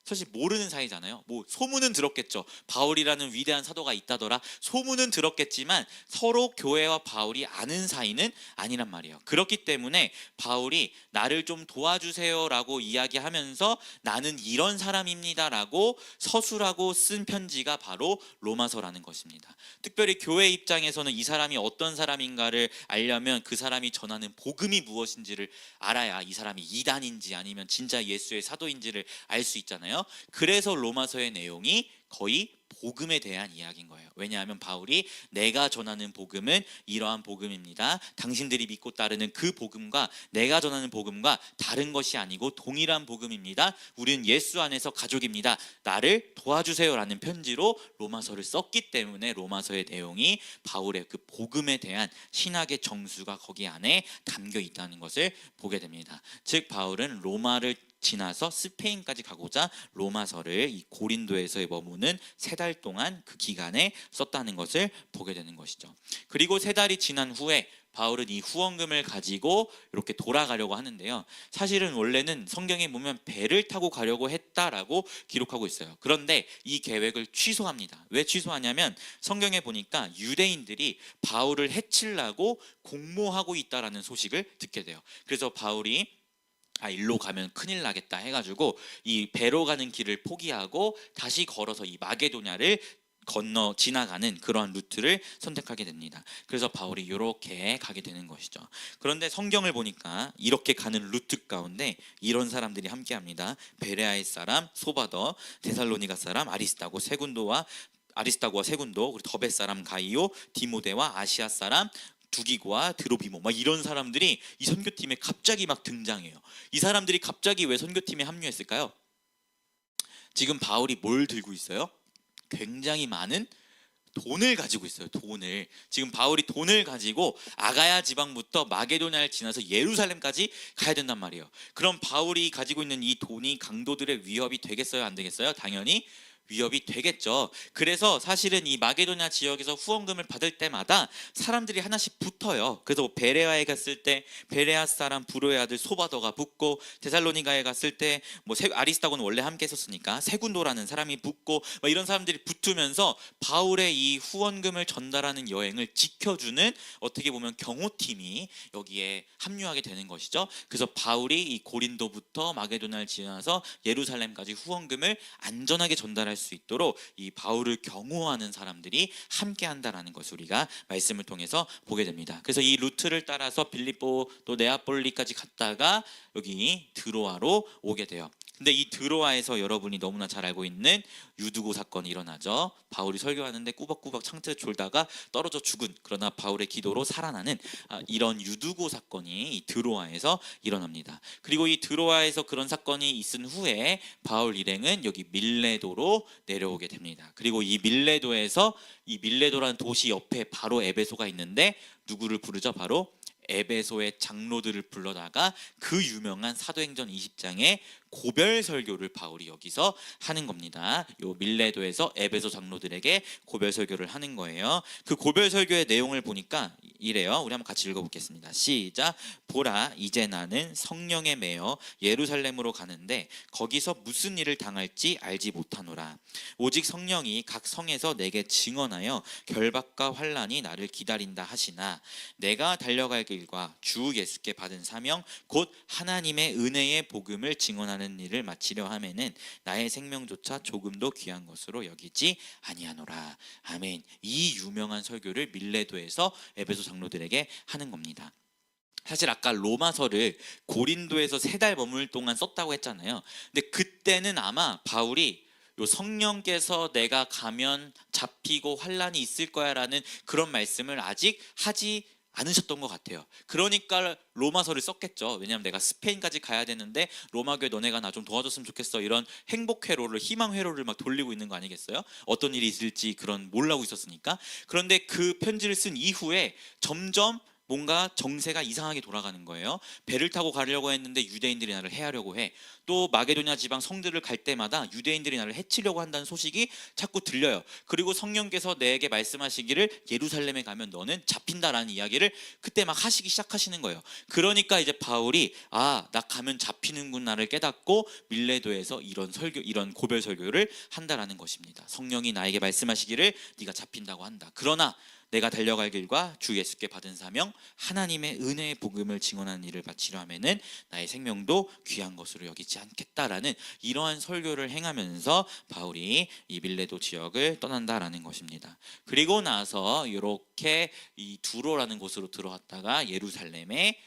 사실 모르는 사이잖아요. 뭐 소문은 들었겠죠. 바울이라는 위대한 사도가 있다더라. 소문은 들었겠지만 서로 교회와 바울이 아는 사이는 아니란 말이에요. 그렇기 때문에 바울이 나를 좀 도와주세요라고 이야기하면서 나는 이런 사람입니다라고 서술하고 쓴 편지가 바로 로마서라는 것입니다. 특별히 교회 입장에서는 이 사람이 어떤 사람인가를 알려면 그 사람이 전하는 복음이 무엇인지를 알아야 이 사람이 이단인지 아니면 진짜 예수의 사도인지를 알 수 있잖아요. 그래서 로마서의 내용이 거의 복음에 대한 이야기인 거예요. 왜냐하면 바울이 내가 전하는 복음은 이러한 복음입니다. 당신들이 믿고 따르는 그 복음과 내가 전하는 복음과 다른 것이 아니고 동일한 복음입니다. 우리는 예수 안에서 가족입니다. 나를 도와주세요라는 편지로 로마서를 썼기 때문에 로마서의 내용이 바울의 그 복음에 대한 신학의 정수가 거기 안에 담겨 있다는 것을 보게 됩니다. 즉 바울은 로마를 지나서 스페인까지 가고자 로마서를 이 고린도에서 머무는 3달 동안 그 기간에 썼다는 것을 보게 되는 것이죠. 그리고 3달이 지난 후에 바울은 이 후원금을 가지고 이렇게 돌아가려고 하는데요. 사실은 원래는 성경에 보면 배를 타고 가려고 했다라고 기록하고 있어요. 그런데 이 계획을 취소합니다. 왜 취소하냐면 성경에 보니까 유대인들이 바울을 해치려고 공모하고 있다라는 소식을 듣게 돼요. 그래서 바울이 일로 가면 큰일 나겠다 해가지고 이 배로 가는 길을 포기하고 다시 걸어서 이 마게도냐를 건너 지나가는 그러한 루트를 선택하게 됩니다. 그래서 바울이 이렇게 가게 되는 것이죠. 그런데 성경을 보니까 이렇게 가는 루트 가운데 이런 사람들이 함께합니다. 베레아의 사람 소바더, 데살로니가 사람 아리스타고와 세군도, 그리고 더베 사람 가이오, 디모데와 아시아 사람 두기고와 드로비모 막 이런 사람들이 이 선교팀에 갑자기 막 등장해요. 이 사람들이 갑자기 왜 선교팀에 합류했을까요? 지금 바울이 뭘 들고 있어요? 굉장히 많은 돈을 가지고 있어요. 돈을. 지금 바울이 돈을 가지고 아가야 지방부터 마게도냐를 지나서 예루살렘까지 가야 된단 말이에요. 그럼 바울이 가지고 있는 이 돈이 강도들의 위협이 되겠어요? 안 되겠어요? 당연히 위협이 되겠죠. 그래서 사실은 이 마게도냐 지역에서 후원금을 받을 때마다 사람들이 하나씩 붙어요. 그래서 베레아에 갔을 때 베레아 사람 부로의 아들 소바더가 붙고, 데살로니가에 갔을 때 아리스타고는 원래 함께 했었으니까 세군도라는 사람이 붙고, 이런 사람들이 붙으면서 바울의 이 후원금을 전달하는 여행을 지켜주는 어떻게 보면 경호팀이 여기에 합류하게 되는 것이죠. 그래서 바울이 이 고린도부터 마게도냐를 지나서 예루살렘까지 후원금을 안전하게 전달할 수 있도록 이 바울을 경호하는 사람들이 함께 한다라는 것을 우리가 말씀을 통해서 보게 됩니다. 그래서 이 루트를 따라서 빌립보 또 네아폴리까지 갔다가 여기 드로아로 오게 돼요. 근데 이 드로아에서 여러분이 너무나 잘 알고 있는 유두고 사건이 일어나죠. 바울이 설교하는데 꾸벅꾸벅 창틀 졸다가 떨어져 죽은, 그러나 바울의 기도로 살아나는 이런 유두고 사건이 이 드로아에서 일어납니다. 그리고 이 드로아에서 그런 사건이 있은 후에 바울 일행은 여기 밀레도로 내려오게 됩니다. 그리고 이 밀레도라는 도시 옆에 바로 에베소가 있는데 누구를 부르죠? 바로 에베소의 장로들을 불러다가 그 유명한 사도행전 20장의 고별 설교를 바울이 여기서 하는 겁니다. 요 밀레도에서 에베소 장로들에게 고별 설교를 하는 거예요. 그 고별 설교의 내용을 보니까 이래요. 우리 한번 같이 읽어보겠습니다. 시작. 보라, 이제 나는 성령에 매여 예루살렘으로 가는데 거기서 무슨 일을 당할지 알지 못하노라. 오직 성령이 각 성에서 내게 증언하여 결박과 환난이 나를 기다린다 하시나 내가 달려갈 길과 주 예수께 받은 사명 곧 하나님의 은혜의 복음을 증언하는 일을 마치려 하면은 나의 생명조차 조금도 귀한 것으로 여기지 아니하노라. 아멘. 이 유명한 설교를 밀레도에서 에베소 장로들에게 하는 겁니다. 사실 아까 로마서를 고린도에서 3달 머물 동안 썼다고 했잖아요. 근데 그때는 아마 바울이 요 성령께서 내가 가면 잡히고 환난이 있을 거야라는 그런 말씀을 아직 하지 않으셨던 것 같아요. 그러니까 로마서를 썼겠죠. 왜냐하면 내가 스페인까지 가야 되는데 로마 교회 너네가 나 좀 도와줬으면 좋겠어. 이런 행복 회로를, 희망 회로를 막 돌리고 있는 거 아니겠어요? 어떤 일이 있을지 그런 몰라고 있었으니까. 그런데 그 편지를 쓴 이후에 점점 뭔가 정세가 이상하게 돌아가는 거예요. 배를 타고 가려고 했는데 유대인들이 나를 해하려고 해. 또 마게도냐 지방 성들을 갈 때마다 유대인들이 나를 해치려고 한다는 소식이 자꾸 들려요. 그리고 성령께서 내게 말씀하시기를 예루살렘에 가면 너는 잡힌다라는 이야기를 그때 막 하시기 시작하시는 거예요. 그러니까 이제 바울이 나 가면 잡히는구나를 깨닫고 밀레도에서 이런 설교, 이런 고별 설교를 한다라는 것입니다. 성령이 나에게 말씀하시기를 네가 잡힌다고 한다. 그러나 내가 달려갈 길과 주 예수께 받은 사명, 하나님의 은혜의 복음을 증언하는 일을 바치려 하면은 나의 생명도 귀한 것으로 여기지 않겠다라는 이러한 설교를 행하면서 바울이 이 밀레도 지역을 떠난다라는 것입니다. 그리고 나서 이렇게 이 두로라는 곳으로 들어왔다가 예루살렘에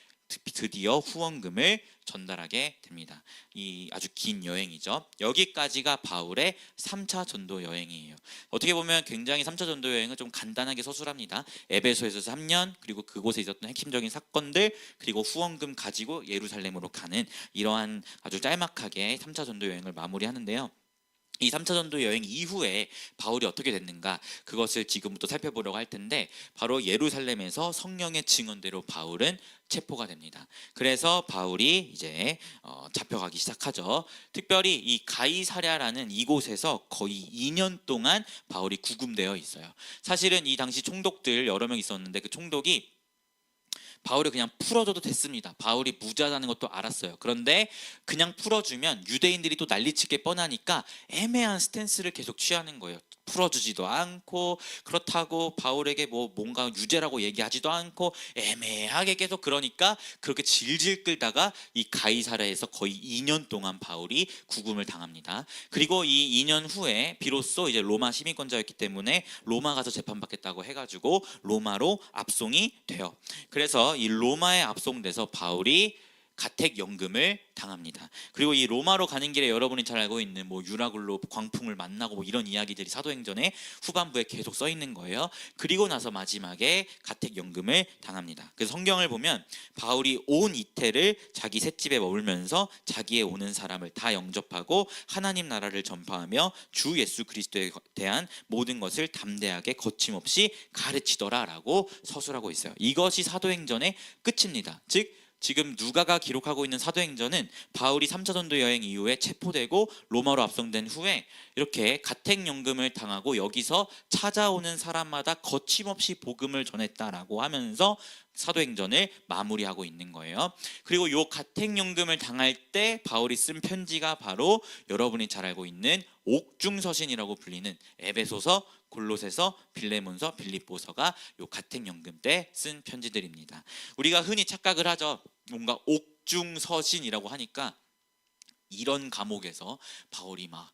드디어 후원금을 전달하게 됩니다. 이 아주 긴 여행이죠. 여기까지가 바울의 3차 전도 여행이에요. 어떻게 보면 굉장히 3차 전도 여행은 좀 간단하게 서술합니다. 에베소에서 3년, 그리고 그곳에 있었던 핵심적인 사건들, 그리고 후원금 가지고 예루살렘으로 가는 이러한 아주 짤막하게 3차 전도 여행을 마무리하는데요. 이 3차 전도 여행 이후에 바울이 어떻게 됐는가, 그것을 지금부터 살펴보려고 할 텐데, 바로 예루살렘에서 성령의 증언대로 바울은 체포가 됩니다. 그래서 바울이 이제 잡혀가기 시작하죠. 특별히 이 가이사랴라는 이곳에서 거의 2년 동안 바울이 구금되어 있어요. 사실은 이 당시 총독들 여러 명 있었는데 그 총독이 바울을 그냥 풀어줘도 됐습니다. 바울이 무죄라는 것도 알았어요. 그런데 그냥 풀어주면 유대인들이 또 난리치게 뻔하니까 애매한 스탠스를 계속 취하는 거예요. 풀어주지도 않고, 그렇다고 바울에게 뭔가 유죄라고 얘기하지도 않고, 애매하게 계속, 그러니까 그렇게 질질 끌다가 이 가이사랴에서 거의 2년 동안 바울이 구금을 당합니다. 그리고 이 2년 후에 비로소 이제 로마 시민권자였기 때문에 로마 가서 재판받겠다고 해가지고 로마로 압송이 돼요. 그래서 이 로마에 압송돼서 바울이 가택연금을 당합니다. 그리고 이 로마로 가는 길에 여러분이 잘 알고 있는 유라굴로 광풍을 만나고 이런 이야기들이 사도행전의 후반부에 계속 써 있는 거예요. 그리고 나서 마지막에 가택연금을 당합니다. 그래서 성경을 보면 바울이 온 이태를 자기 셋집에 머물면서 자기의 오는 사람을 다 영접하고 하나님 나라를 전파하며 주 예수 그리스도에 대한 모든 것을 담대하게 거침없이 가르치더라라고 서술하고 있어요. 이것이 사도행전의 끝입니다. 즉 지금 누가가 기록하고 있는 사도행전은 바울이 3차 전도 여행 이후에 체포되고 로마로 압송된 후에 이렇게 가택연금을 당하고 여기서 찾아오는 사람마다 거침없이 복음을 전했다라고 하면서 사도행전을 마무리하고 있는 거예요. 그리고 이 가택연금을 당할 때 바울이 쓴 편지가 바로 여러분이 잘 알고 있는 옥중서신이라고 불리는 에베소서, 골로새서, 빌레몬서, 빌립보서가 요 가택연금 때 쓴 편지들입니다. 우리가 흔히 착각을 하죠. 뭔가 옥중서신이라고 하니까 이런 감옥에서 바울이 막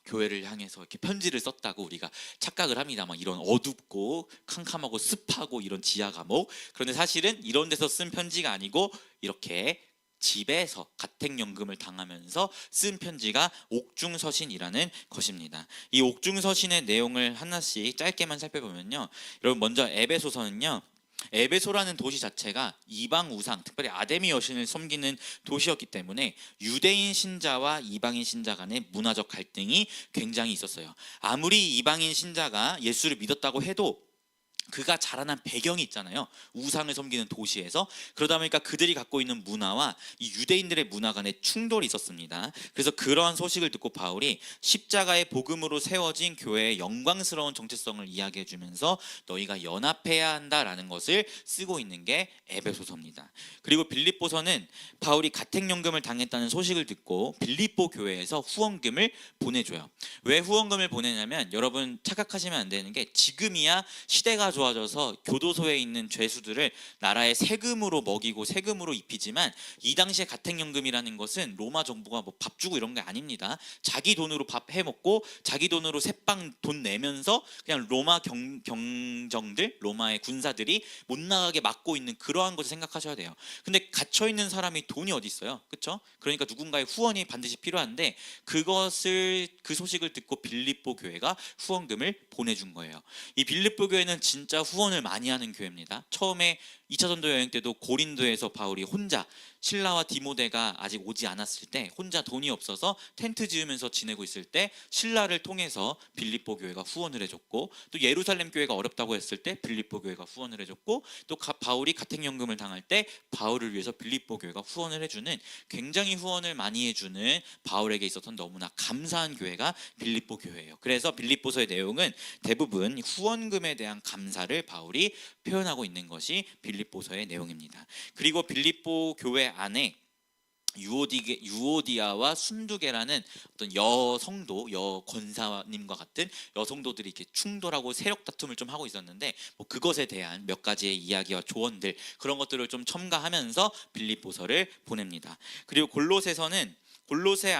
교회를 향해서 이렇게 편지를 썼다고 우리가 착각을 합니다. 막 이런 어둡고 캄캄하고 습하고 이런 지하 감옥. 그런데 사실은 이런 데서 쓴 편지가 아니고 이렇게 집에서 가택연금을 당하면서 쓴 편지가 옥중서신이라는 것입니다. 이 옥중서신의 내용을 하나씩 짧게만 살펴보면요, 여러분 먼저 에베소서는요, 에베소라는 도시 자체가 이방 우상, 특별히 아데미 여신을 섬기는 도시였기 때문에 유대인 신자와 이방인 신자 간의 문화적 갈등이 굉장히 있었어요. 아무리 이방인 신자가 예수를 믿었다고 해도 그가 자라난 배경이 있잖아요. 우상을 섬기는 도시에서. 그러다 보니까 그들이 갖고 있는 문화와 이 유대인들의 문화 간에 충돌이 있었습니다. 그래서 그러한 소식을 듣고 바울이 십자가의 복음으로 세워진 교회의 영광스러운 정체성을 이야기해 주면서 너희가 연합해야 한다라는 것을 쓰고 있는 게 에베소서입니다. 그리고 빌립보서는 바울이 가택연금을 당했다는 소식을 듣고 빌립보 교회에서 후원금을 보내줘요. 왜 후원금을 보내냐면, 여러분 착각하시면 안 되는 게, 지금이야 시대가 좋아져서 교도소에 있는 죄수들을 나라의 세금으로 먹이고 세금으로 입히지만, 이 당시에 가택연금이라는 것은 로마 정부가 밥 주고 이런 게 아닙니다. 자기 돈으로 밥 해먹고 자기 돈으로 새빵 돈 내면서 그냥 로마 경정들, 로마의 군사들이 못 나가게 막고 있는 그러한 것을 생각하셔야 돼요. 근데 갇혀 있는 사람이 돈이 어디 있어요, 그렇죠? 그러니까 누군가의 후원이 반드시 필요한데, 그 소식을 듣고 빌립보 교회가 후원금을 보내준 거예요. 이 빌립보 교회는 진짜 진짜 후원을 많이 하는 교회입니다. 처음에 2차 전도 여행 때도 고린도에서 바울이 혼자, 실라와 디모데가 아직 오지 않았을 때 혼자 돈이 없어서 텐트 지으면서 지내고 있을 때 실라를 통해서 빌립보 교회가 후원을 해줬고, 또 예루살렘 교회가 어렵다고 했을 때 빌립보 교회가 후원을 해줬고, 또 바울이 가택연금을 당할 때 바울을 위해서 빌립보 교회가 후원을 해주는, 굉장히 후원을 많이 해주는 바울에게 있어서 너무나 감사한 교회가 빌립보 교회예요. 그래서 빌립보서의 내용은 대부분 후원금에 대한 감사를 바울이 표현하고 있는 것이 빌립보서의 내용입니다. 그리고 빌립보 교회 안에 유오디아와 순두계라는 어떤 여성도, 여권사님과 같은 여성도들이 이렇게 충돌하고 세력 다툼을 좀 하고 있었는데, 뭐 그것에 대한 몇 가지의 이야기와 조언들, 그런 것들을 좀 첨가하면서 빌립보서를 보냅니다. 그리고 골로새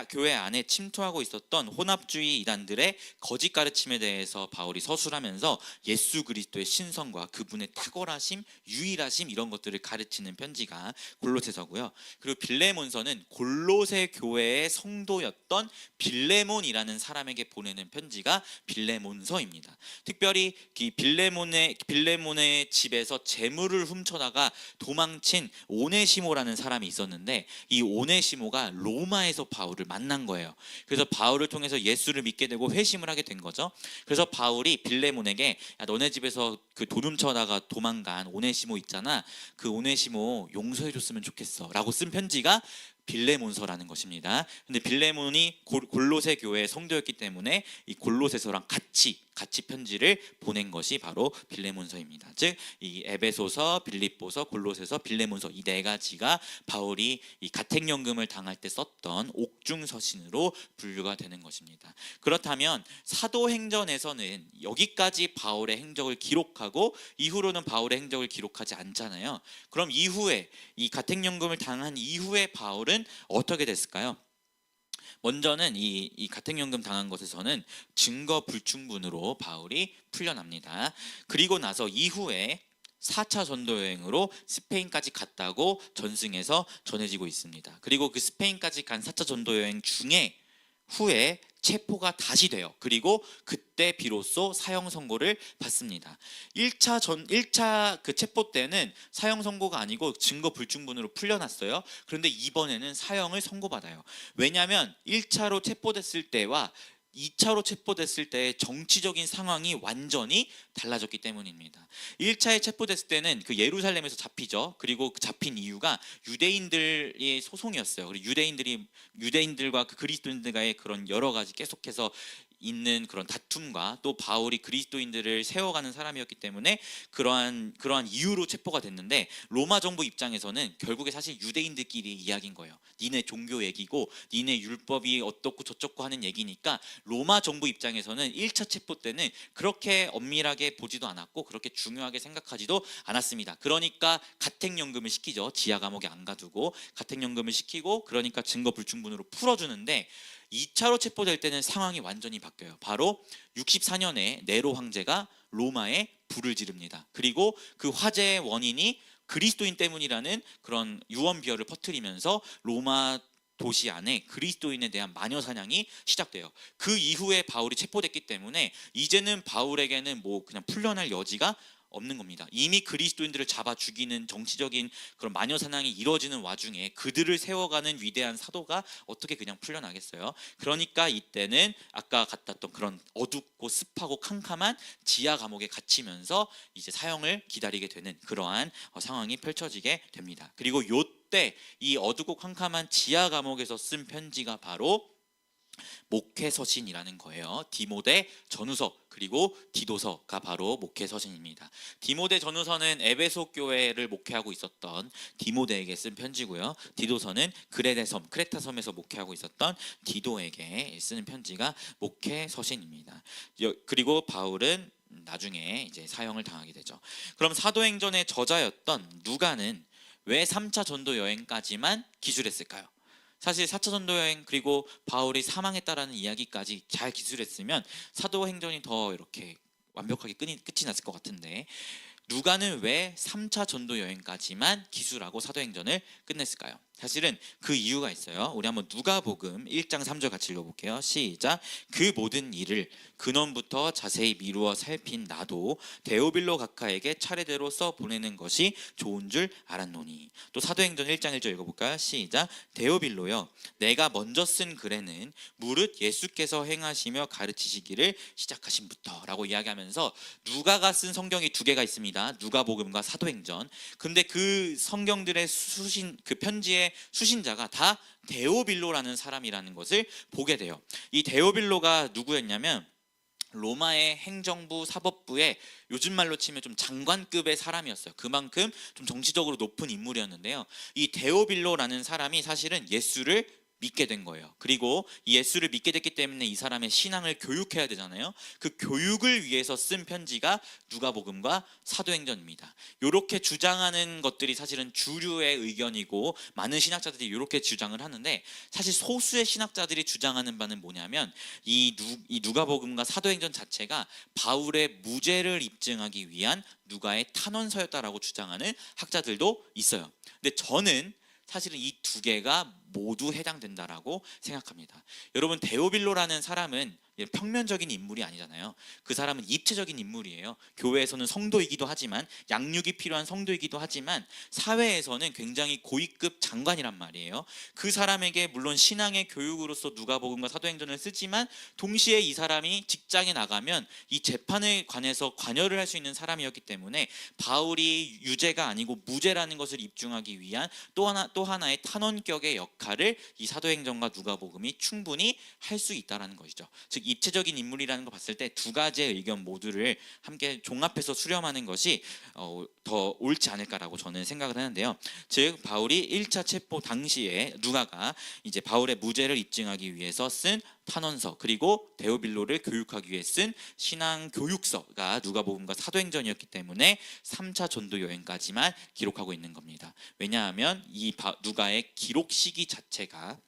교회 안에 침투하고 있었던 혼합주의 이단들의 거짓 가르침에 대해서 바울이 서술하면서 예수 그리스도의 신성과 그분의 탁월하심, 유일하심, 이런 것들을 가르치는 편지가 골로새서고요. 그리고 빌레몬서는 골로새 교회의 성도였던 빌레몬이라는 사람에게 보내는 편지가 빌레몬서입니다. 특별히 빌레몬의 집에서 재물을 훔쳐다가 도망친 오네시모라는 사람이 있었는데, 이 오네시모가 로마에서 바울을 만난 거예요. 그래서 바울을 통해서 예수를 믿게 되고 회심을 하게 된 거죠. 그래서 바울이 빌레몬에게, 야, 너네 집에서 그 돈 훔쳐다가 도망간 오네시모 있잖아, 그 오네시모 용서해 줬으면 좋겠어 라고 쓴 편지가 빌레몬서라는 것입니다. 근데 빌레몬이 골로새 교회의 성도였기 때문에 이 골로새서랑 같이 편지를 보낸 것이 바로 빌레몬서입니다. 즉 이 에베소서, 빌립보서, 골로새서, 빌레몬서, 이 네 가지가 바울이 이 가택연금을 당할 때 썼던 옥중서신으로 분류가 되는 것입니다. 그렇다면 사도행전에서는 여기까지 바울의 행적을 기록하고 이후로는 바울의 행적을 기록하지 않잖아요. 그럼 이후에 이 가택연금을 당한 이후에 바울은 어떻게 됐을까요? 먼저는 이 가택연금 당한 것에서는 증거 불충분으로 바울이 풀려납니다. 그리고 나서 이후에 4차 전도 여행으로 스페인까지 갔다고 전승에서 전해지고 있습니다. 그리고 그 스페인까지 간 4차 전도 여행 중에 후에 체포가 다시 돼요. 그리고 그때 비로소 사형 선고를 받습니다. 1차 그 체포 때는 사형 선고가 아니고 증거 불충분으로 풀려났어요. 그런데 이번에는 사형을 선고받아요. 왜냐하면 1차로 체포됐을 때와 2차로 체포됐을 때의 정치적인 상황이 완전히 달라졌기 때문입니다. 1차에 체포됐을 때는 그 예루살렘에서 잡히죠. 그리고 그 잡힌 이유가 유대인들의 소송이었어요. 그리고 유대인들과 그 그리스도인들과의 그런 여러 가지 계속해서 있는 그런 다툼과 또 바울이 그리스도인들을 세워가는 사람이었기 때문에 그러한 이유로 체포가 됐는데, 로마 정부 입장에서는 결국에 사실 유대인들끼리 이야기인 거예요. 니네 종교 얘기고 니네 율법이 어떻고 저쩌고 하는 얘기니까 로마 정부 입장에서는 1차 체포 때는 그렇게 엄밀하게 보지도 않았고 그렇게 중요하게 생각하지도 않았습니다. 그러니까 가택연금을 시키죠. 지하 감옥에 안 가두고 가택연금을 시키고, 그러니까 증거 불충분으로 풀어주는데, 2차로 체포될 때는 상황이 완전히 바뀌어요. 바로 64년에 네로 황제가 로마에 불을 지릅니다. 그리고 그 화재의 원인이 그리스도인 때문이라는 그런 유언비어를 퍼뜨리면서 로마 도시 안에 그리스도인에 대한 마녀 사냥이 시작돼요. 그 이후에 바울이 체포됐기 때문에 이제는 바울에게는 뭐 그냥 풀려날 여지가 없는 겁니다. 이미 그리스도인들을 잡아 죽이는 정치적인 그런 마녀 사냥이 이루어지는 와중에 그들을 세워가는 위대한 사도가 어떻게 그냥 풀려나겠어요? 그러니까 이때는 아까 갔던 그런 어둡고 습하고 캄캄한 지하 감옥에 갇히면서 이제 사형을 기다리게 되는 그러한 상황이 펼쳐지게 됩니다. 그리고 요때 이 어둡고 캄캄한 지하 감옥에서 쓴 편지가 바로 목회서신이라는 거예요. 디모데 전후서 그리고 디도서가 바로 목회서신입니다. 디모데 전후서는 에베소 교회를 목회하고 있었던 디모데에게 쓴 편지고요. 디도서는 크레타 섬에서 목회하고 있었던 디도에게 쓰는 편지가 목회서신입니다. 그리고 바울은 나중에 이제 사형을 당하게 되죠. 그럼 사도행전의 저자였던 누가는 왜 3차 전도 여행까지만 기술했을까요? 사실 4차 전도 여행 그리고 바울이 사망했다라는 이야기까지 잘 기술했으면 사도행전이 더 이렇게 완벽하게 끝이 났을 것 같은데, 누가는 왜 3차 전도 여행까지만 기술하고 사도행전을 끝냈을까요? 사실은 그 이유가 있어요. 우리 한번 누가복음 1장 3절 같이 읽어볼게요. 시작. 그 모든 일을 근원부터 자세히 미루어 살핀 나도 데오빌로 각하에게 차례대로 써 보내는 것이 좋은 줄 알았노니. 또 사도행전 1장 1절 읽어볼까요? 시작. 데오빌로여, 내가 먼저 쓴 글에는 무릇 예수께서 행하시며 가르치시기를 시작하신부터 라고 이야기하면서 누가가 쓴 성경이 두 개가 있습니다. 누가복음과 사도행전. 근데 그 성경들의 그 편지의 수신자가 다 데오빌로라는 사람이라는 것을 보게 돼요. 이 데오빌로가 누구였냐면 로마의 행정부 사법부의 요즘 말로 치면 좀 장관급의 사람이었어요. 그만큼 좀 정치적으로 높은 인물이었는데요. 이 데오빌로라는 사람이 사실은 예수를 믿게 된 거예요. 그리고 이 예수를 믿게 됐기 때문에 이 사람의 신앙을 교육해야 되잖아요. 그 교육을 위해서 쓴 편지가 누가복음과 사도행전입니다. 이렇게 주장하는 것들이 사실은 주류의 의견이고 많은 신학자들이 이렇게 주장을 하는데, 사실 소수의 신학자들이 주장하는 바는 뭐냐면 이 누가복음과 사도행전 자체가 바울의 무죄를 입증하기 위한 누가의 탄원서였다라고 주장하는 학자들도 있어요. 근데 저는 사실은 이 두 개가 모두 해당된다라고 생각합니다. 여러분, 데오빌로라는 사람은 평면적인 인물이 아니잖아요. 그 사람은 입체적인 인물이에요. 교회에서는 성도이기도 하지만, 양육이 필요한 성도이기도 하지만, 사회에서는 굉장히 고위급 장관이란 말이에요. 그 사람에게 물론 신앙의 교육으로서 누가복음과 사도행전을 쓰지만, 동시에 이 사람이 직장에 나가면 이 재판에 관해서 관여를 할 수 있는 사람이었기 때문에 바울이 유죄가 아니고 무죄라는 것을 입증하기 위한 또 하나의 탄원격의 역할을 이 사도행전과 누가복음이 충분히 할 수 있다라는 것이죠. 즉 입체적인 인물이라는 거 봤을 때 두 가지의 의견 모두를 함께 종합해서 수렴하는 것이 더 옳지 않을까라고 저는 생각을 하는데요. 즉 바울이 1차 체포 당시에 누가가 이제 바울의 무죄를 입증하기 위해서 쓴 탄원서, 그리고 데오빌로를 교육하기 위해 쓴 신앙 교육서가 누가복음과 사도행전이었기 때문에 3차 전도 여행까지만 기록하고 있는 겁니다. 왜냐하면 이 누가의 기록 시기 자체가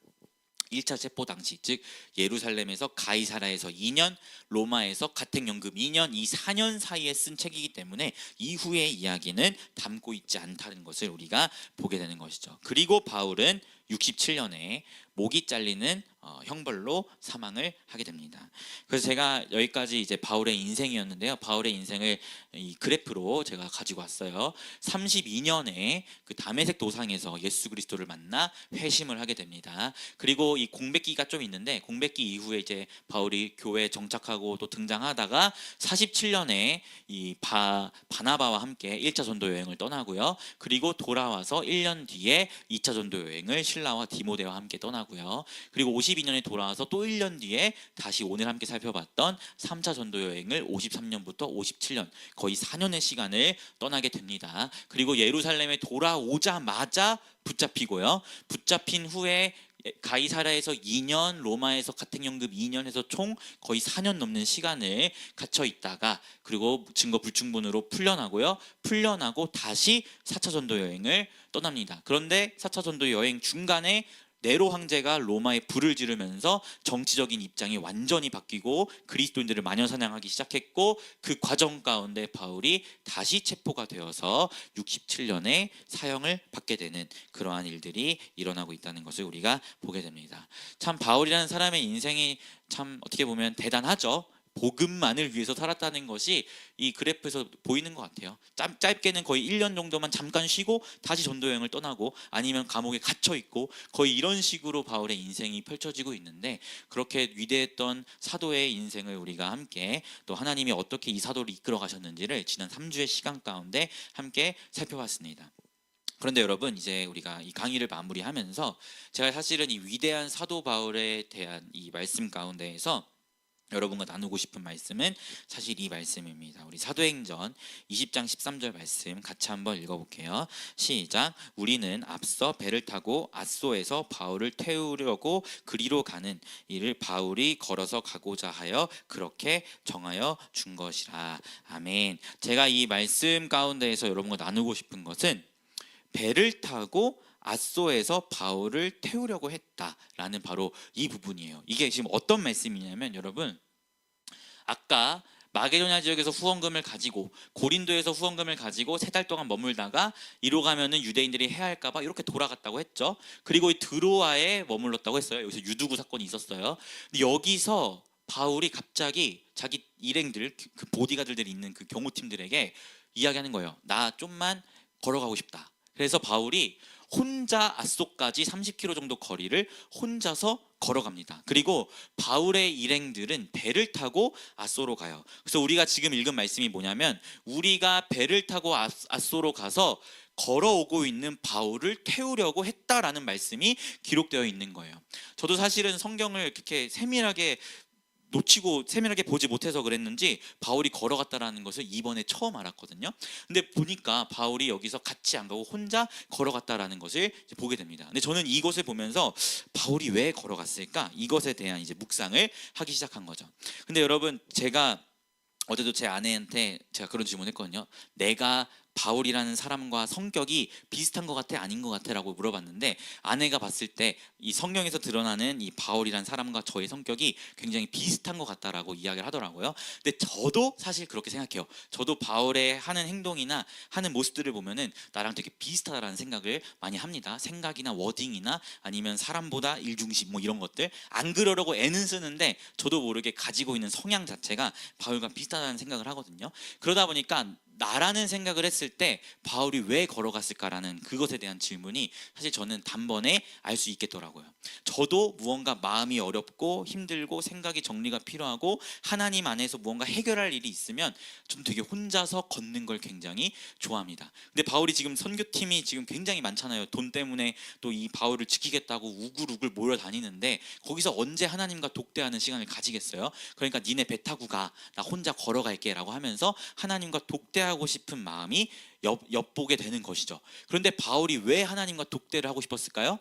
1차 체포 당시, 즉 예루살렘에서 가이사라에서 2년, 로마에서 가택연금 2년, 이 4년 사이에 쓴 책이기 때문에 이후의 이야기는 담고 있지 않다는 것을 우리가 보게 되는 것이죠. 그리고 바울은 67년에 목이 잘리는 형벌로 사망을 하게 됩니다. 그래서 제가 여기까지 이제 바울의 인생이었는데요. 바울의 인생을 이 그래프로 제가 가지고 왔어요. 32년에 그 다메섹 도상에서 예수 그리스도를 만나 회심을 하게 됩니다. 그리고 이 공백기가 좀 있는데, 공백기 이후에 이제 바울이 교회에 정착하고 또 등장하다가 47년에 이 바나바와 함께 1차 전도 여행을 떠나고요. 그리고 돌아와서 1년 뒤에 2차 전도 여행을 신라와 디모데와 함께 떠나고요. 그리고 52년에 돌아와서 또 1년 뒤에 다시 오늘 함께 살펴봤던 3차 전도 여행을 53년부터 57년, 거의 4년의 시간을 떠나게 됩니다. 그리고 예루살렘에 돌아오자마자 붙잡히고요. 붙잡힌 후에 가이사라에서 2년, 로마에서 가택연금 2년 해서 총 거의 4년 넘는 시간을 갇혀 있다가, 그리고 증거 불충분으로 풀려나고요. 풀려나고 다시 4차 전도 여행을 떠납니다. 그런데 4차 전도 여행 중간에 네로 황제가 로마에 불을 지르면서 정치적인 입장이 완전히 바뀌고 그리스도인들을 마녀사냥하기 시작했고, 그 과정 가운데 바울이 다시 체포가 되어서 67년에 사형을 받게 되는 그러한 일들이 일어나고 있다는 것을 우리가 보게 됩니다. 참 바울이라는 사람의 인생이 참 어떻게 보면 대단하죠. 복음만을 위해서 살았다는 것이 이 그래프에서 보이는 것 같아요. 짧게는 거의 1년 정도만 잠깐 쉬고 다시 전도 여행을 떠나고, 아니면 감옥에 갇혀 있고, 거의 이런 식으로 바울의 인생이 펼쳐지고 있는데, 그렇게 위대했던 사도의 인생을 우리가 함께, 또 하나님이 어떻게 이 사도를 이끌어 가셨는지를 지난 3주의 시간 가운데 함께 살펴봤습니다. 그런데 여러분, 이제 우리가 이 강의를 마무리하면서 제가 사실은 이 위대한 사도 바울에 대한 이 말씀 가운데에서 여러분과 나누고 싶은 말씀은 사실 이 말씀입니다. 우리 사도행전 20장 13절 말씀 같이 한번 읽어볼게요. 시작. 우리는 앞서 배를 타고 앗소에서 바울을 태우려고 그리로 가는 이를 바울이 걸어서 가고자 하여 그렇게 정하여 준 것이라. 아멘. 제가 이 말씀 가운데에서 여러분과 나누고 싶은 것은 배를 타고 앗소에서 바울을 태우려고 했다라는 바로 이 부분이에요. 이게 지금 어떤 말씀이냐면, 여러분, 아까 마게도냐 지역에서 후원금을 가지고 고린도에서 후원금을 가지고 3달 동안 머물다가 이로 가면은 유대인들이 해할까봐 이렇게 돌아갔다고 했죠. 그리고 이 드로아에 머물렀다고 했어요. 여기서 유두구 사건이 있었어요. 근데 여기서 바울이 갑자기 자기 일행들, 그 보디가들들이 있는 그 경호팀들에게 이야기하는 거예요. 나 좀만 걸어가고 싶다. 그래서 바울이 혼자 앗소까지 30km 정도 거리를 혼자서 걸어갑니다. 그리고 바울의 일행들은 배를 타고 앗소로 가요. 그래서 우리가 지금 읽은 말씀이 뭐냐면 우리가 배를 타고 앗소로 가서 걸어오고 있는 바울을 태우려고 했다라는 말씀이 기록되어 있는 거예요. 저도 사실은 성경을 그렇게 세밀하게 보지 못해서 그랬는지 바울이 걸어갔다라는 것을 이번에 처음 알았거든요. 근데 보니까 바울이 여기서 같이 안 가고 혼자 걸어갔다라는 것을 보게 됩니다. 근데 저는 이것을 보면서 바울이 왜 걸어갔을까? 이것에 대한 이제 묵상을 하기 시작한 거죠. 근데 여러분, 제가 어제도 제 아내한테 제가 그런 질문했거든요. 내가 바울이라는 사람과 성격이 비슷한 것 같아, 아닌 것 같아 라고 물어봤는데, 아내가 봤을 때 이 성경에서 드러나는 이 바울이라는 사람과 저의 성격이 굉장히 비슷한 것 같다라고 이야기를 하더라고요. 근데 저도 사실 그렇게 생각해요. 저도 바울의 하는 행동이나 하는 모습들을 보면은 나랑 되게 비슷하다라는 생각을 많이 합니다. 생각이나 워딩이나 아니면 사람보다 일중심 뭐 이런 것들, 안 그러려고 애는 쓰는데 저도 모르게 가지고 있는 성향 자체가 바울과 비슷하다는 생각을 하거든요. 그러다 보니까 나라는 생각을 했을 때 바울이 왜 걸어갔을까라는 그것에 대한 질문이 사실 저는 단번에 알 수 있겠더라고요. 저도 무언가 마음이 어렵고 힘들고 생각이 정리가 필요하고 하나님 안에서 무언가 해결할 일이 있으면 좀 되게 혼자서 걷는 걸 굉장히 좋아합니다. 근데 바울이 지금 선교팀이 지금 굉장히 많잖아요. 돈 때문에 또 이 바울을 지키겠다고 우글우글 몰려다니는데 거기서 언제 하나님과 독대하는 시간을 가지겠어요? 그러니까 니네 배 타고 가, 나 혼자 걸어갈게 라고 하면서 하나님과 독대하고 싶은 마음이 엿보게 되는 것이죠. 그런데 바울이 왜 하나님과 독대를 하고 싶었을까요?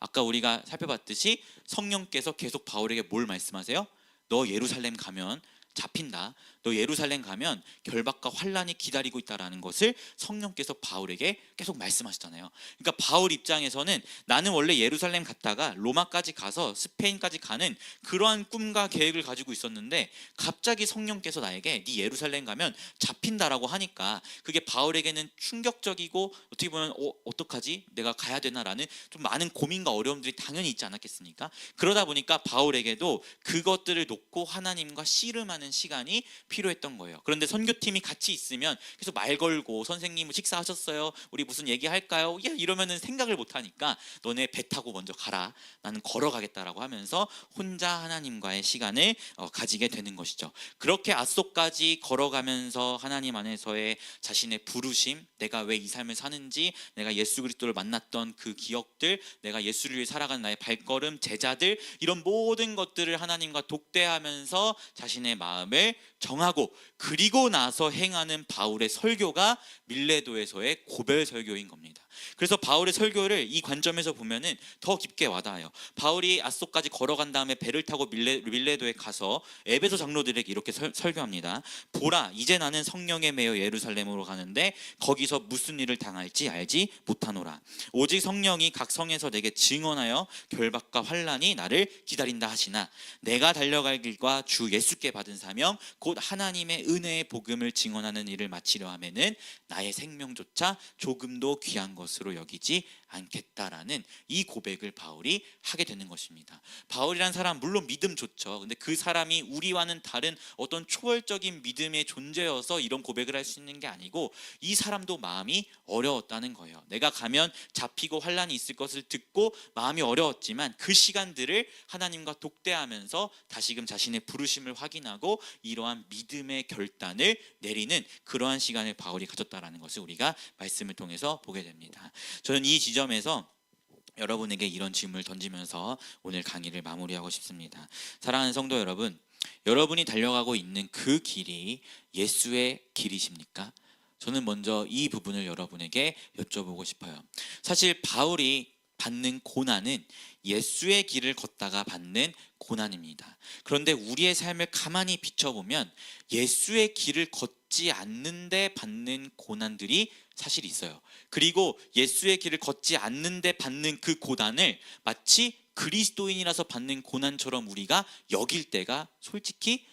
아까 우리가 살펴봤듯이 성령께서 계속 바울에게 뭘 말씀하세요? 너 예루살렘 가면 잡힌다. 너 예루살렘 가면 결박과 환란이 기다리고 있다라는 것을 성령께서 바울에게 계속 말씀하시잖아요. 그러니까 바울 입장에서는 나는 원래 예루살렘 갔다가 로마까지 가서 스페인까지 가는 그러한 꿈과 계획을 가지고 있었는데 갑자기 성령께서 나에게 네 예루살렘 가면 잡힌다라고 하니까 그게 바울에게는 충격적이고 어떻게 보면 어떡하지? 내가 가야 되나라는 좀 많은 고민과 어려움들이 당연히 있지 않았겠습니까? 그러다 보니까 바울에게도 그것들을 놓고 하나님과 씨름하는 시간이 필요했던 거예요. 그런데 선교팀이 같이 있으면 계속 말 걸고 선생님 식사하셨어요? 우리 무슨 얘기할까요? 야, 이러면은 생각을 못 하니까 너네 배 타고 먼저 가라. 나는 걸어가겠다라고 하면서 혼자 하나님과의 시간을 가지게 되는 것이죠. 그렇게 앗소까지 걸어가면서 하나님 안에서의 자신의 부르심, 내가 왜 이 삶을 사는지, 내가 예수 그리스도를 만났던 그 기억들, 내가 예수를 위해 살아가는 나의 발걸음, 제자들, 이런 모든 것들을 하나님과 독대하면서 자신의 마음을 정하고 그리고 나서 행하는 바울의 설교가 밀레도에서의 고별 설교인 겁니다. 그래서 바울의 설교를 이 관점에서 보면은 더 깊게 와닿아요. 바울이 앗소까지 걸어간 다음에 배를 타고 밀레도에 가서 에베소 장로들에게 이렇게 설교합니다. 보라, 이제 나는 성령에 매여 예루살렘으로 가는데 거기서 무슨 일을 당할지 알지 못하노라. 오직 성령이 각 성에서 내게 증언하여 결박과 환란이 나를 기다린다 하시나 내가 달려갈 길과 주 예수께 받은 사명 곧 하나님의 은혜의 복음을 증언하는 일을 마치려 하면은 나의 생명조차 조금도 귀한 것으로 여기지 않겠다라는 이 고백을 바울이 하게 되는 것입니다. 바울이란 사람 물론 믿음 좋죠. 근데 그 사람이 우리와는 다른 어떤 초월적인 믿음의 존재여서 이런 고백을 할 수 있는 게 아니고 이 사람도 마음이 어려웠다는 거예요. 내가 가면 잡히고 환란이 있을 것을 듣고 마음이 어려웠지만 그 시간들을 하나님과 독대하면서 다시금 자신의 부르심을 확인하고 이러한 믿음의 결단을 내리는 그러한 시간을 바울이 가졌다라는 것을 우리가 말씀을 통해서 보게 됩니다. 저는 이 지점에서 여러분에게 이런 질문을 던지면서 오늘 강의를 마무리하고 싶습니다. 사랑하는 성도 여러분, 여러분이 달려가고 있는 그 길이 예수의 길이십니까? 저는 먼저 이 부분을 여러분에게 여쭤보고 싶어요. 사실 바울이 받는 고난은 예수의 길을 걷다가 받는 고난입니다. 그런데 우리의 삶을 가만히 비춰보면 예수의 길을 걷지 않는데 받는 고난들이 사실 있어요. 그리고 예수의 길을 걷지 않는데 받는 그 고난을 마치 그리스도인이라서 받는 고난처럼 우리가 여길 때가 솔직히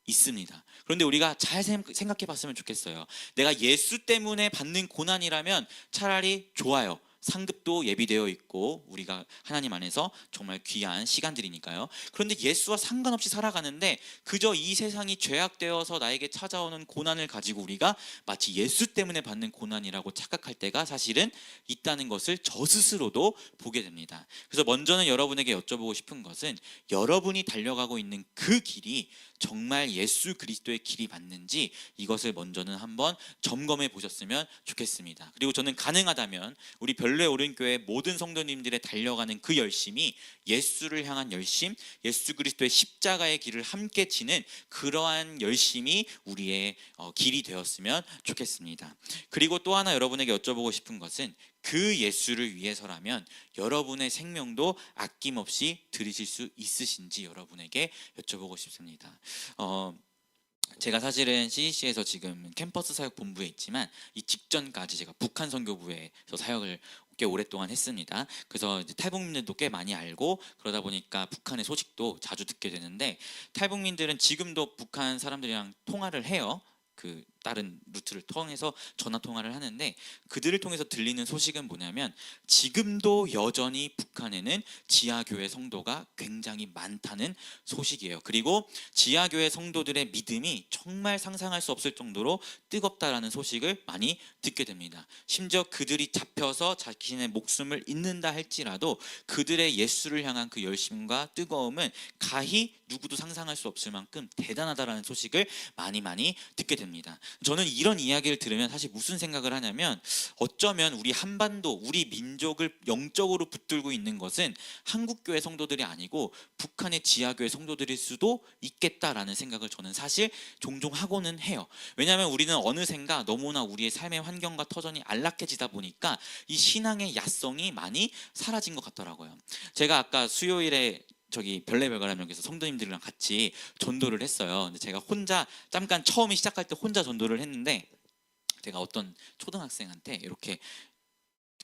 있습니다. 그런데 우리가 잘 생각해 봤으면 좋겠어요. 내가 예수 때문에 받는 고난이라면 차라리 좋아요. 상급도 예비되어 있고 우리가 하나님 안에서 정말 귀한 시간들이니까요. 그런데 예수와 상관없이 살아가는데 그저 이 세상이 죄악되어서 나에게 찾아오는 고난을 가지고 우리가 마치 예수 때문에 받는 고난이라고 착각할 때가 사실은 있다는 것을 저 스스로도 보게 됩니다. 그래서 먼저는 여러분에게 여쭤보고 싶은 것은 여러분이 달려가고 있는 그 길이 정말 예수 그리스도의 길이 맞는지 이것을 먼저는 한번 점검해 보셨으면 좋겠습니다. 그리고 저는 가능하다면 우리 별내 오른교회 모든 성도님들의 달려가는 그 열심이 예수를 향한 열심, 예수 그리스도의 십자가의 길을 함께 지는 그러한 열심이 우리의 길이 되었으면 좋겠습니다. 그리고 또 하나 여러분에게 여쭤보고 싶은 것은 그 예수를 위해서라면 여러분의 생명도 아낌없이 들이실 수 있으신지 여러분에게 여쭤보고 싶습니다. 제가 사실은 CEC에서 지금 캠퍼스 사역 본부에 있지만 이 직전까지 제가 북한 선교부에서 사역을 꽤 오랫동안 했습니다. 그래서 이제 탈북민들도 꽤 많이 알고 그러다 보니까 북한의 소식도 자주 듣게 되는데 탈북민들은 지금도 북한 사람들이랑 통화를 해요. 그 다른 루트를 통해서 전화 통화를 하는데 그들을 통해서 들리는 소식은 뭐냐면 지금도 여전히 북한에는 지하교회 성도가 굉장히 많다는 소식이에요. 그리고 지하교회 성도들의 믿음이 정말 상상할 수 없을 정도로 뜨겁다라는 소식을 많이 듣게 됩니다. 심지어 그들이 잡혀서 자신의 목숨을 잃는다 할지라도 그들의 예수를 향한 그 열심과 뜨거움은 가히 누구도 상상할 수 없을 만큼 대단하다라는 소식을 많이 듣게 됩니다. 저는 이런 이야기를 들으면 사실 무슨 생각을 하냐면 어쩌면 우리 한반도, 우리 민족을 영적으로 붙들고 있는 것은 한국교회 성도들이 아니고 북한의 지하교회 성도들일 수도 있겠다라는 생각을 저는 사실 종종 하고는 해요. 왜냐하면 우리는 어느샌가 너무나 우리의 삶의 환경과 터전이 안락해지다 보니까 이 신앙의 야성이 많이 사라진 것 같더라고요. 제가 아까 수요일에 저기 별내별가람역에서 성도님들이랑 같이 전도를 했어요. 근데 제가 혼자 잠깐 처음에 시작할 때 혼자 전도를 했는데 제가 어떤 초등학생한테 이렇게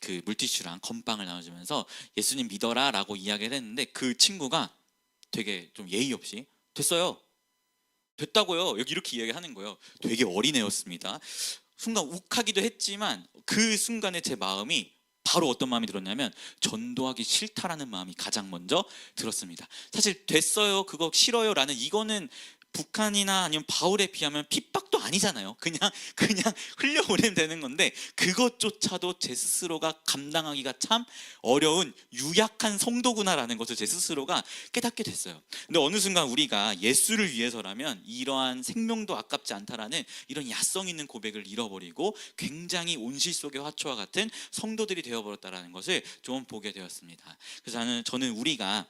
그 물티슈랑 건빵을 나눠주면서 예수님 믿어라 라고 이야기를 했는데 그 친구가 되게 좀 예의 없이 됐어요, 됐다고요, 여기 이렇게 이야기하는 거예요. 되게 어린애였습니다. 순간 욱하기도 했지만 그 순간에 제 마음이 바로 어떤 마음이 들었냐면 전도하기 싫다라는 마음이 가장 먼저 들었습니다. 사실 됐어요, 그거 싫어요 라는 이거는 북한이나 아니면 바울에 비하면 핍박도 아니잖아요. 그냥 흘려보내면 되는 건데 그것조차도 제 스스로가 감당하기가 참 어려운 유약한 성도구나라는 것을 제 스스로가 깨닫게 됐어요. 근데 어느 순간 우리가 예수를 위해서라면 이러한 생명도 아깝지 않다라는 이런 야성 있는 고백을 잃어버리고 굉장히 온실 속의 화초와 같은 성도들이 되어버렸다라는 것을 좀 보게 되었습니다. 그래서 저는 우리가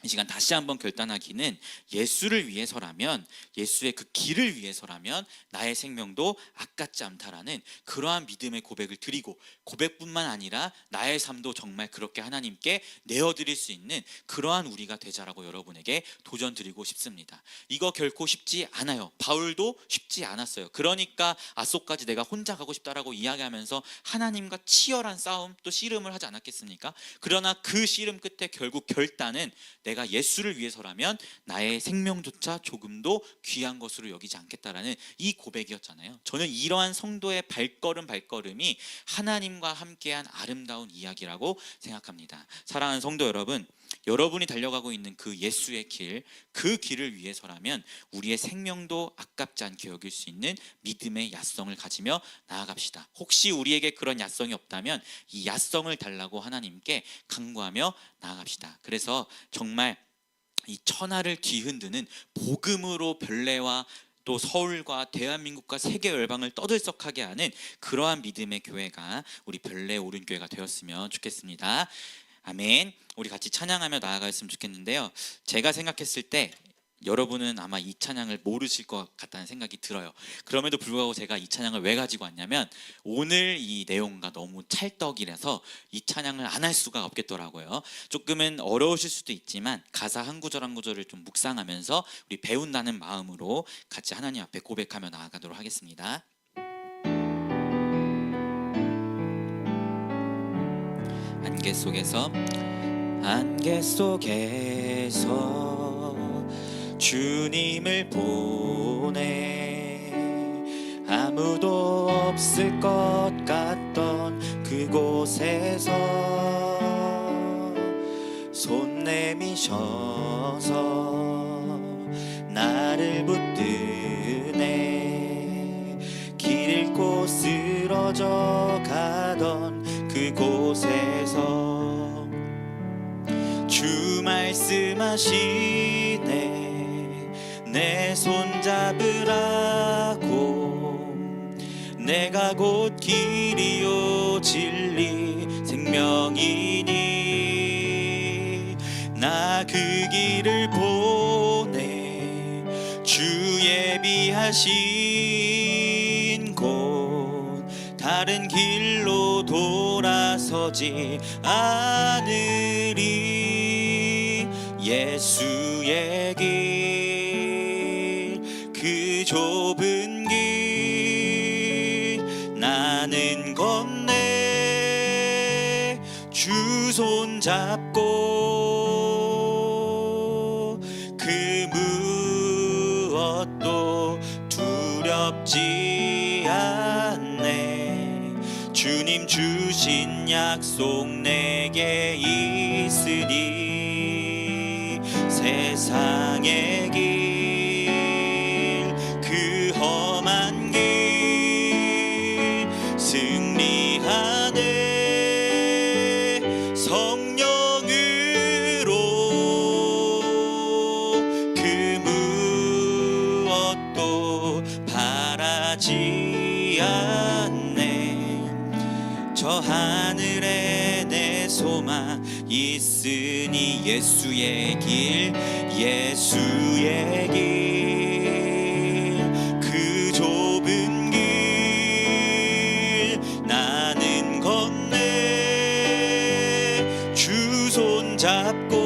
이 시간 다시 한번 결단하기는 예수를 위해서라면, 예수의 그 길을 위해서라면 나의 생명도 아깝지 않다라는 그러한 믿음의 고백을 드리고, 고백뿐만 아니라 나의 삶도 정말 그렇게 하나님께 내어드릴 수 있는 그러한 우리가 되자라고 여러분에게 도전드리고 싶습니다. 이거 결코 쉽지 않아요. 바울도 쉽지 않았어요. 그러니까 아소까지 내가 혼자 가고 싶다라고 이야기하면서 하나님과 치열한 싸움, 또 씨름을 하지 않았겠습니까? 그러나 그 씨름 끝에 결국 결단은 내가 예수를 위해서라면 나의 생명조차 조금도 귀한 것으로 여기지 않겠다라는 이 고백이었잖아요. 저는 이러한 성도의 발걸음이 하나님과 함께한 아름다운 이야기라고 생각합니다. 사랑하는 성도 여러분, 여러분이 달려가고 있는 그 예수의 길, 그 길을 위해서라면 우리의 생명도 아깝지 않게 여길 수 있는 믿음의 야성을 가지며 나아갑시다. 혹시 우리에게 그런 야성이 없다면 이 야성을 달라고 하나님께 간구하며 나아갑시다. 그래서 정말 이 천하를 뒤흔드는 복음으로 별내와 또 서울과 대한민국과 세계 열방을 떠들썩하게 하는 그러한 믿음의 교회가 우리 별내 오른교회가 되었으면 좋겠습니다. 아멘. 우리 같이 찬양하며 나아갔으면 좋겠는데요. 제가 생각했을 때 여러분은 아마 이 찬양을 모르실 것 같다는 생각이 들어요. 그럼에도 불구하고 제가 이 찬양을 왜 가지고 왔냐면 오늘 이 내용과 너무 찰떡이라서 이 찬양을 안 할 수가 없겠더라고요. 조금은 어려우실 수도 있지만 가사 한 구절 한 구절을 좀 묵상하면서 우리 배운다는 마음으로 같이 하나님 앞에 고백하며 나아가도록 하겠습니다. 안개 속에서 주님을 보내. 아무도 없을 것 같던 그곳에서 손 내미셔서 나를 붙드네. 길 잃고 쓰러져 가던 그곳에서 주 말씀하시네. 내 손 잡으라고. 내가 곧 길이요 진리 생명이니 나 그 길을 보내. 주 예비하신 곳 다른 길로 돌아서지 않으리. 예수의 길, 그 좁은 길 나는 건네. 주 손 잡고 그 무엇도 두렵지 않네. 주님 주신 약속 내게 있으니 세상의 길, 그 험한 길 승리하네. 성령으로 그 무엇도 바라지 않네. 저 하늘에 내 소망 있으니 예수의 길, 예수의 길, 그 좁은 길 나는 건네. 주 손 잡고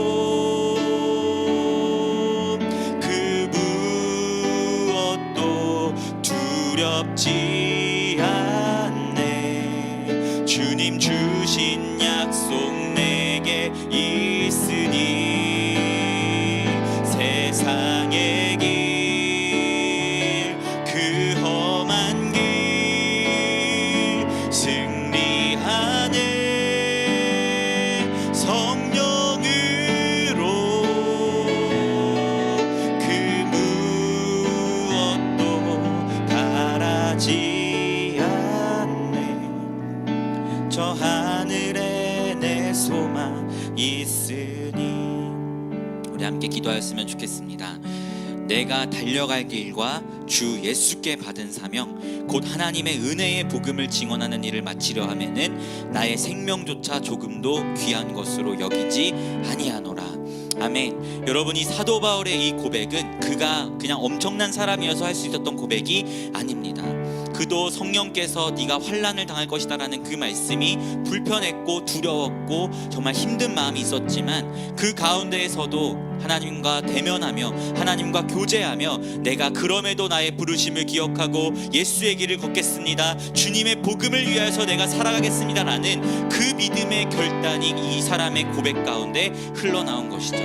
그 무엇도 두렵지 않네. 주님 주신 약속 내게 있으니 세상의 길, 그 험한 길 승리하네. 성령으로 그 무엇도 바라지 않네. 저 하늘에 내 소망 있으니. 우리 함께 기도하였으면 좋겠습니다. 내가 달려갈 길과 주 예수께 받은 사명 곧 하나님의 은혜의 복음을 증언하는 일을 마치려 하면은 나의 생명조차 조금도 귀한 것으로 여기지 아니하노라. 아멘. 여러분, 이 사도 바울의 이 고백은 그가 그냥 엄청난 사람이어서 할 수 있었던 고백이 아닙니다. 그도 성령께서 네가 환난을 당할 것이다 라는 그 말씀이 불편했고 두려웠고 정말 힘든 마음이 있었지만 그 가운데에서도 하나님과 대면하며 하나님과 교제하며 내가 그럼에도 나의 부르심을 기억하고 예수의 길을 걷겠습니다, 주님의 복음을 위하여서 내가 살아가겠습니다 라는 그 믿음의 결단이 이 사람의 고백 가운데 흘러나온 것이죠.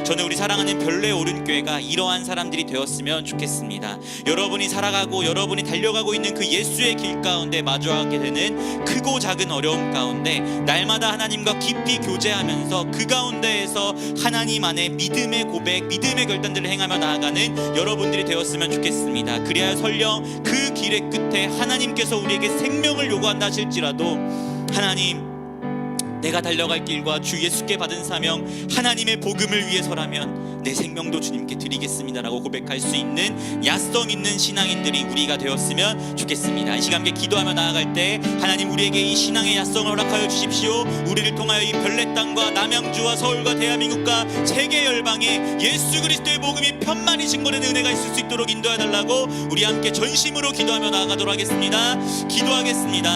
저는 우리 사랑하는 별내 오른교회가 이러한 사람들이 되었으면 좋겠습니다. 여러분이 살아가고 여러분이 달려가고 있는 그 예수의 길 가운데 마주하게 되는 크고 작은 어려움 가운데 날마다 하나님과 깊이 교제하면서 그 가운데에서 하나님 안에 믿음의 고백, 믿음의 결단들을 행하며 나아가는 여러분들이 되었으면 좋겠습니다. 그래야 설령 그 길의 끝에 하나님께서 우리에게 생명을 요구한다 하실지라도 하나님, 내가 달려갈 길과 주 예수께 받은 사명 하나님의 복음을 위해서라면 내 생명도 주님께 드리겠습니다라고 고백할 수 있는 야성 있는 신앙인들이 우리가 되었으면 좋겠습니다. 이 시간 함께 기도하며 나아갈 때 하나님 우리에게 이 신앙의 야성을 허락하여 주십시오. 우리를 통하여 이 별내 땅과 남양주와 서울과 대한민국과 세계 열방에 예수 그리스도의 복음이 편만히 증거되는 은혜가 있을 수 있도록 인도해달라고 우리 함께 전심으로 기도하며 나아가도록 하겠습니다. 기도하겠습니다.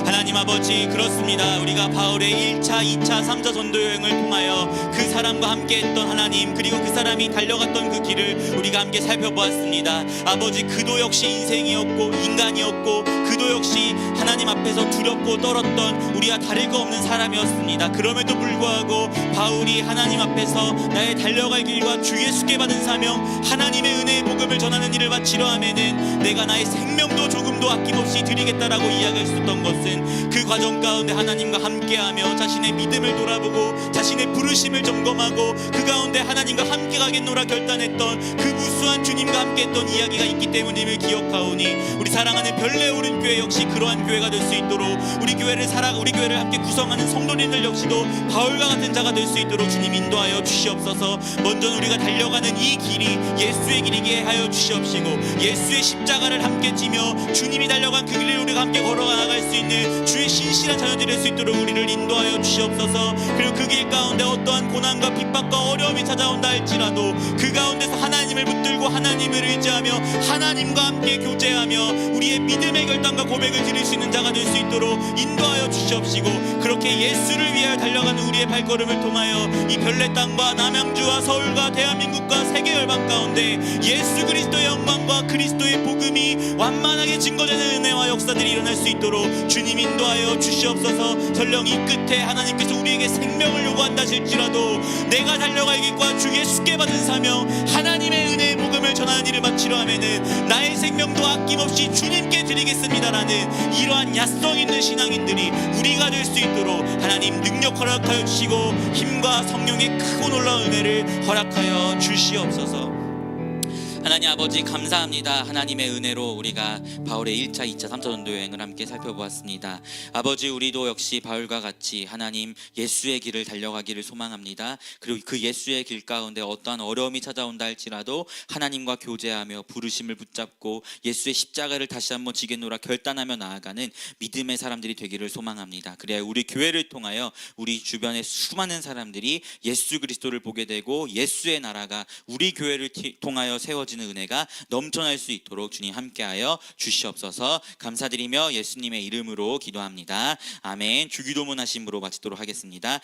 하나님 아버지, 그렇습니다. 우리가 바울의 1차, 2차, 3차 전도 여행을 통하여 그 사람과 함께 했던 하나님, 그리고 그 사람이 달려갔던 그 길을 우리가 함께 살펴보았습니다. 아버지, 그도 역시 인생이었고 인간이었고 그도 역시 하나님 하나님 앞에서 두렵고 떨었던 우리와 다를 거 없는 사람이었습니다. 그럼에도 불구하고 바울이 하나님 앞에서 나의 달려갈 길과 주 예수께 받은 사명, 하나님의 은혜의 복음을 전하는 일을 마치려 하면은 내가 나의 생명도 조금도 아낌없이 드리겠다라고 이야기했었던 것은 그 과정 가운데 하나님과 함께하며 자신의 믿음을 돌아보고 자신의 부르심을 점검하고 그 가운데 하나님과 함께 가겠노라 결단했던 그 무수한 주님과 함께했던 이야기가 있기 때문임을 기억하오니 우리 사랑하는 별내오른 교회 역시 그러한 교회가 될 수 있도록 우리 교회를 함께 구성하는 성도님들 역시도 바울과 같은 자가 될 수 있도록 주님 인도하여 주시옵소서. 먼저 우리가 달려가는 이 길이 예수의 길이게 하여 주시옵시고 예수의 십자가를 함께 지며 주님이 달려간 그 길을 우리가 함께 걸어가 나갈 수 있는 주의 신실한 자녀들이 될 수 있도록 우리를 인도하여 주시옵소서. 그리고 그 길 가운데 어떠한 고난과 핍박과 어려움이 찾아온다 할지라도 그 가운데서 하나님을 붙들고 하나님을 의지하며 하나님과 함께 교제하며 우리의 믿음의 결단과 고백을 드릴 수 있는 자가 될 수 있도록 인도하여 주시옵시고 그렇게 예수를 위하여 달려가는 우리의 발걸음을 통하여 이 별내 땅과 남양주와 서울과 대한민국과 세계 열방 가운데 예수 그리스도의 영광과 그리스도의 복음이 완만하게 증거되는 은혜와 역사들이 일어날 수 있도록 주님 인도하여 주시옵소서. 설령 이 끝에 하나님께서 우리에게 생명을 요구한다 할지라도 내가 달려갈 길과 주 예수께 받은 사명, 하나님의 은혜의 복음을 전하는 일을 마치려 하면은 나의 생명도 아낌없이 주님께 드리겠습니다라는 이러한 야성 있는 신앙인들이 우리가 될 수 있도록 하나님 능력 허락하여 주시고 힘과 성령의 크고 놀라운 은혜를 허락하여 주시옵소서. 하나님 아버지 감사합니다. 하나님의 은혜로 우리가 바울의 1차, 2차, 3차 전도 여행을 함께 살펴보았습니다. 아버지 우리도 역시 바울과 같이 하나님 예수의 길을 달려가기를 소망합니다. 그리고 그 예수의 길 가운데 어떠한 어려움이 찾아온다 할지라도 하나님과 교제하며 부르심을 붙잡고 예수의 십자가를 다시 한번 지겠노라 결단하며 나아가는 믿음의 사람들이 되기를 소망합니다. 그래야 우리 교회를 통하여 우리 주변의 수많은 사람들이 예수 그리스도를 보게 되고 예수의 나라가 우리 교회를 통하여 세워지는 은혜가 넘쳐날 수 있도록 주님 함께하여 주시옵소서. 감사드리며 예수님의 이름으로 기도합니다. 아멘. 주기도문 하심으로 마치도록 하겠습니다.